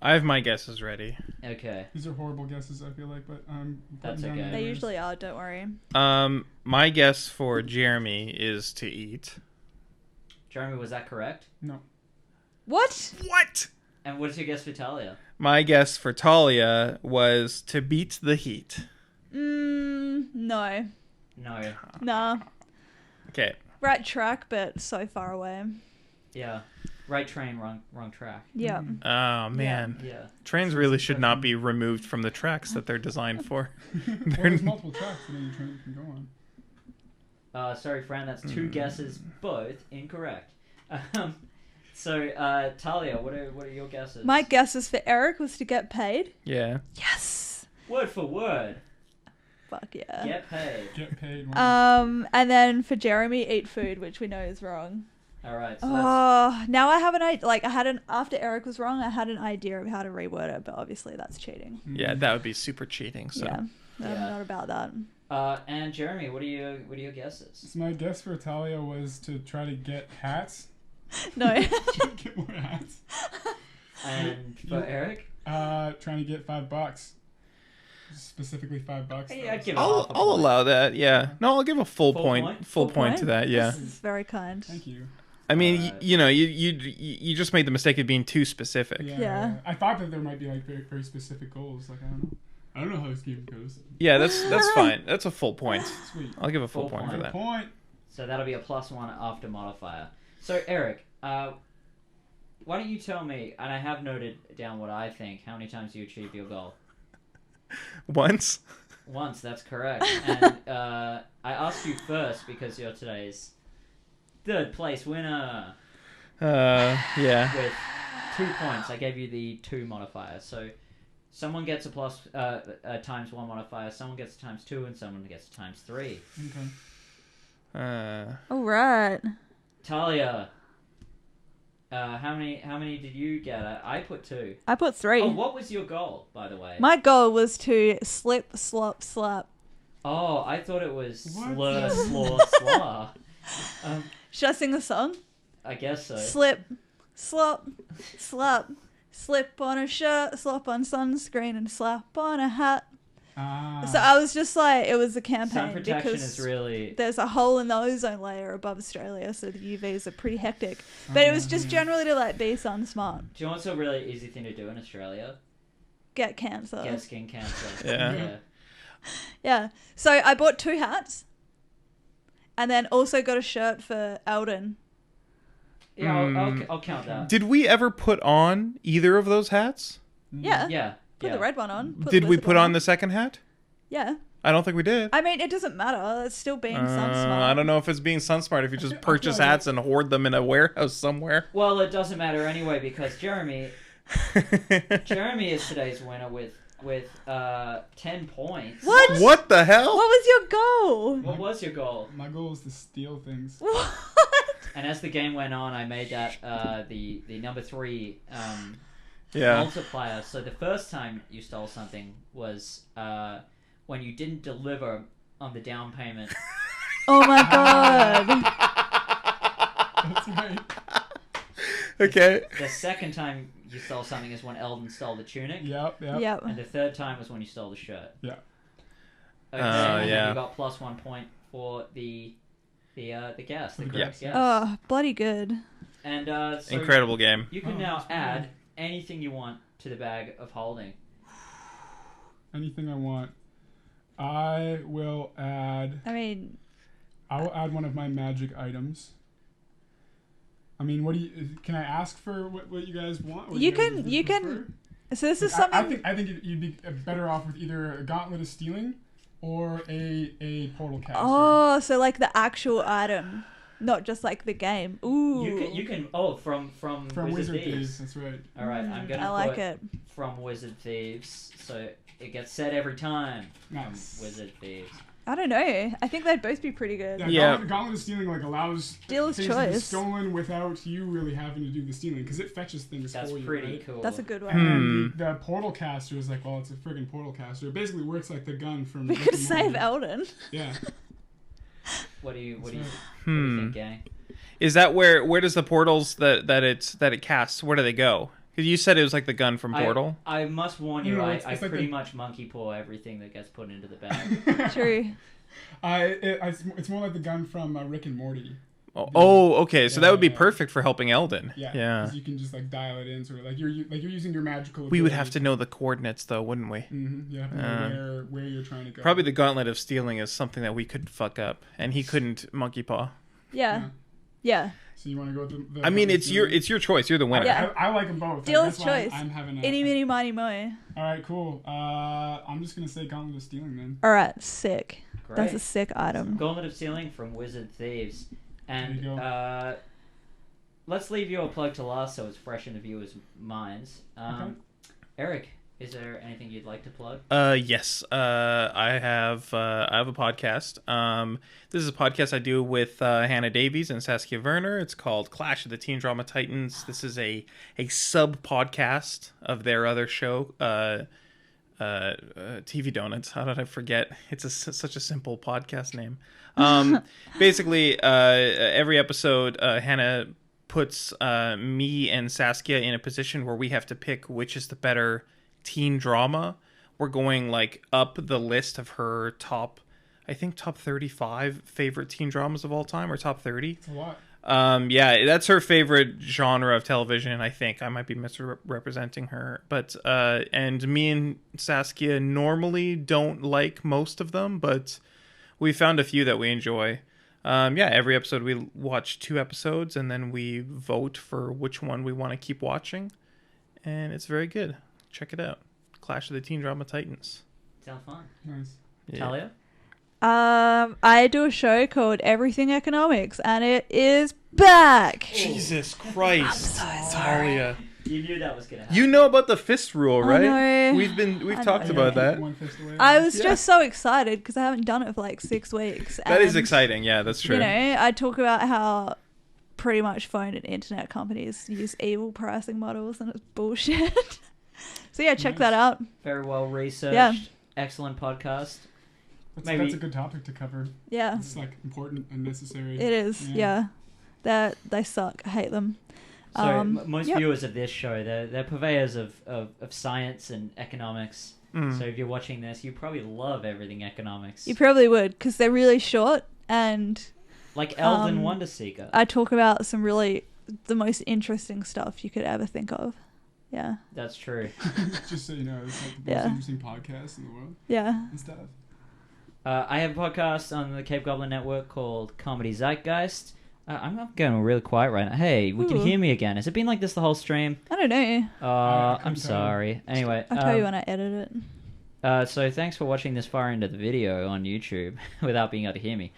I have my guesses ready. Okay. These are horrible guesses, I feel like, but That's putting down okay. the They numbers. usually are. Don't worry. My guess for Jeremy is to eat. Jeremy, was that correct? No. What? What? And what's your guess for Tahlia? My guess for Tahlia was to beat the heat. No. No. Nah. Okay. Right track, but so far away. Yeah. Right train, wrong track. Yeah. Oh man, Yeah. trains really should not be removed from the tracks that they're designed for. Well, there's multiple tracks that any train can go on. Sorry, Fran, that's two guesses, both incorrect. So, Tahlia, what are your guesses? My guesses for Eric was to get paid. Yeah. Yes. Word for word. Fuck yeah. Get paid. Get paid. And then for Jeremy, eat food, which we know is wrong. All right. So Now I have an idea. Like after Eric was wrong, I had an idea of how to reword it, but obviously that's cheating. Yeah, that would be super cheating. So. Yeah. I'm Yeah. not about that. And Jeremy, what are your guesses? So my guess for Tahlia was to try to get hats. No. Get more hats. And for Eric? Trying to get $5. Specifically $5. Yeah, I'd give I'll allow that. Yeah. No, I'll give a full point. Full point to that. Yeah. This is very kind. Thank you. I mean, you just made the mistake of being too specific. Yeah. I thought that there might be like very, very specific goals. Like I don't know how this game goes. Yeah, that's fine. That's a full point. Sweet. I'll give a full Full point for point. that. Point. So that'll be a +1 after modifier. So Eric, why don't you tell me? And I have noted down what I think. How many times you achieved your goal? Once. Once. That's correct. And I asked you first because you're today's third place winner Yeah. with 2 points. I gave you the 2 modifier. So someone gets a +1 modifier, someone gets a ×2, and someone gets a ×3. Okay. All right. Talia, how many did you get? I put 2. I put 3. Oh, what was your goal, by the way? My goal was to slip, slop, slap. Oh, I thought it was What? slur, slaw, slaw. Should I sing the song? I guess so. Slip, slop, slap. Slip on a shirt, slop on sunscreen, and slap on a hat. So I was just like, it was a Sun campaign protection because is really... there's a hole in the ozone layer above Australia, so the UVs are pretty hectic. But it was just generally to like be sun smart. Do you know what's a really easy thing to do in Australia? Get cancer. Get skin cancer. Yeah. Yeah. So I bought 2 hats, and then also got a shirt for Eldon. Yeah, I'll count that. Did we ever put on either of those hats? Yeah. Yeah. Put the red one on. Put Did the we wizard put one on the second hat? Yeah. I don't think we did. I mean, it doesn't matter. It's still being sun smart. I don't know if it's being sun smart if you just purchase hats and hoard them in a warehouse somewhere. Well, it doesn't matter anyway because Jeremy is today's winner with 10 points. What? What the hell? What was your goal? What was your goal? My goal is to steal things. What? And as the game went on, I made that the number 3 Yeah. multiplier. So the first time you stole something was when you didn't deliver on the down payment. Oh my god. That's right. Okay. The second time you stole something is when Eldon stole the tunic. Yep. Yep. And the third time was when you stole the shirt. Yeah. Okay, and yeah. then you got +1 point for the guess, the correct guess. Oh, bloody good. And so Incredible game. you can Oh, now that's add good. anything you want to the bag of holding. Anything I want. I will add one of my magic items. I mean, can I ask for what you guys want? What You guys can- prefer? So this is I something. think you'd be better off with either a gauntlet of stealing or a portal caster. Oh, so like the actual item, not just like the game. Ooh. You can from From Wizard Thieves. That's right. All right, I'm gonna I like put it. from Wizard Thieves, so it gets said every time. Nice. From Wizard Thieves. I don't know. I think they'd both be pretty good. Yeah. Gauntlet of stealing allows Dealer's things to be choice. stolen without you really having to do the stealing because it fetches things That's for you. pretty right? cool. That's a good one. And the portal caster is like, well, it's a friggin' portal caster. It basically works like the gun from. We Rick could and save Morty. Eldon. Yeah. What do you That's right. think, gang? Is that where does the portals that it casts? Where do they go? Because you said it was like the gun from Portal. I must warn you, No, I it's like pretty the- much monkey paw everything that gets put into the bag. True. It's more like the gun from Rick and Morty. Okay. So that would be Yeah. perfect for helping Eldon. Yeah. Yeah. 'Cause you can just like dial it in, sort of like you're using your magical. We would have to know the coordinates, though, wouldn't we? You have to know where you're trying to go. Probably the Gauntlet of Stealing is something that we could fuck up, and he couldn't monkey paw. Yeah. Yeah. So you want to go with the I mean, it's your choice. You're the winner. Yeah. I like them both. Dealer's That's why choice. I'm having Itty, bitty, miny, moe. All right, cool. I'm just gonna say Gauntlet of Stealing then. All right, sick. Great. That's a sick item. Gauntlet of Stealing from Wizard Thieves. There you And go. let's leave your plug to last so it's fresh in the viewers' minds. Okay. Eric, is there anything you'd like to plug? Yes. I have a podcast. This is a podcast I do with Hannah Davies and Saskia Werner. It's called Clash of the Teen Drama Titans. This is a sub podcast of their other show, TV Donuts. How did I forget? It's such a simple podcast name. Basically, every episode, Hannah puts me and Saskia in a position where we have to pick which is the better teen drama. We're going like up the list of her top 35 favorite teen dramas of all time, or top 30. It's a lot. Yeah, that's her favorite genre of television. I think I might be misrepresenting her, but and me and Saskia normally don't like most of them, but we found a few that we enjoy. Yeah, every episode we watch 2 episodes, and then we vote for which one we want to keep watching, and it's very good. Check it out. Clash of the Teen Drama Titans. Sounds fun. Nice. Yeah. Tahlia? I do a show called Everything Economics, and it is back. Jesus Christ, Tahlia. You knew that was gonna happen. You know about the fist rule, I right? know. We've I talked know. about that. One fist away. I was Yeah. just so excited because I haven't done it for like 6 weeks. That is and, exciting. Yeah, that's true. You know, I talk about how pretty much phone and internet companies use evil pricing models, and it's bullshit. So yeah, check Nice. that out. Very well researched. Yeah. Excellent podcast. That's a good topic to cover. Yeah, It's like important and necessary. it is. Yeah, they suck. I hate them. So most yep. viewers of this show, they're purveyors of science and economics. Mm. Hmm. So if you're watching this, you probably love everything economics. You probably would because they're really short, and Like Eldon Wonder Seeker. I talk about the most interesting stuff you could ever think of. Yeah, That's true. Just so you know, it's like the most Yeah. interesting podcast in the world yeah. and stuff. I have a podcast on the Cape Goblin Network called Comedy Zeitgeist. I'm going really quiet right now. Hey, we can Ooh. hear me again. Has it been like this the whole stream? I don't know. I I'm couldn't tell. sorry. Anyway, I'll tell you when I edit it. so thanks for watching this far into the video on YouTube without being able to hear me.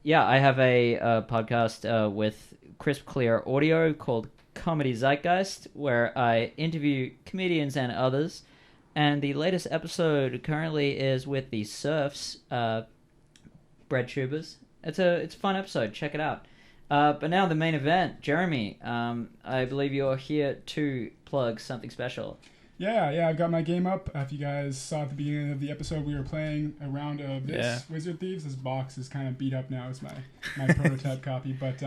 Yeah, I have a podcast with crisp, clear audio called Comedy Zeitgeist, where I interview comedians and others. And the latest episode currently is with the Surfs, bread tubers. It's a fun episode. Check it out. But now the main event, Jeremy. I believe you're here to plug something special. Yeah, I've got my game up. If you guys saw at the beginning of the episode, we were playing a round of this Wizard Thieves. This box is kind of beat up now. It's my prototype copy, but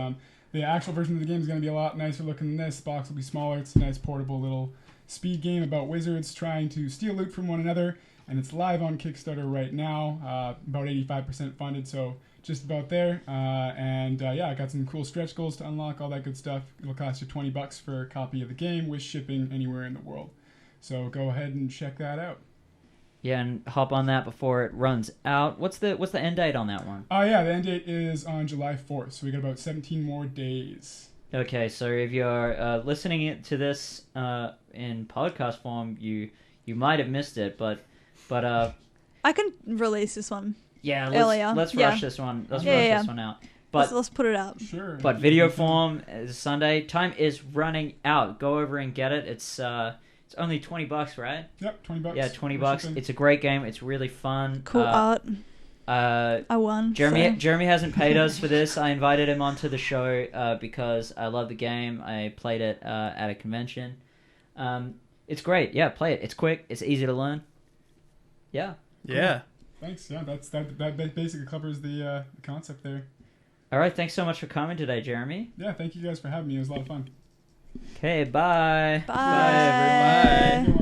the actual version of the game is going to be a lot nicer looking than this. The box will be smaller. It's a nice portable little speed game about wizards trying to steal loot from one another, and it's live on Kickstarter right now. About 85% funded, so just about there. I got some cool stretch goals to unlock, all that good stuff. It'll cost you $20 for a copy of the game with shipping anywhere in the world. So go ahead and check that out. Yeah, and hop on that before it runs out. What's the end date on that one? The end date is on July 4th, so we got about 17 more days. Okay, so if you're listening to this in podcast form, you might have missed it, but I can release this one. yeah, Earlier. let's Yeah. rush this one. Let's Yeah, rush yeah. this one out. But Let's put it up. Sure. but video form is Sunday. Time is running out. Go over and get it. It's only $20, right? Yep, $20. Yeah, $20. Shipping. It's a great game. It's really fun. Cool art. I won. Jeremy so- Jeremy hasn't paid us for this. I invited him onto the show because I love the game. I played it at a convention. It's great. Yeah, play it. It's quick. It's easy to learn. Yeah. Yeah. Thanks. Yeah, that basically covers the concept there. All right, thanks so much for coming today, Jeremy. Yeah, thank you guys for having me. It was a lot of fun. Okay, bye. Bye. Bye, everyone. Bye.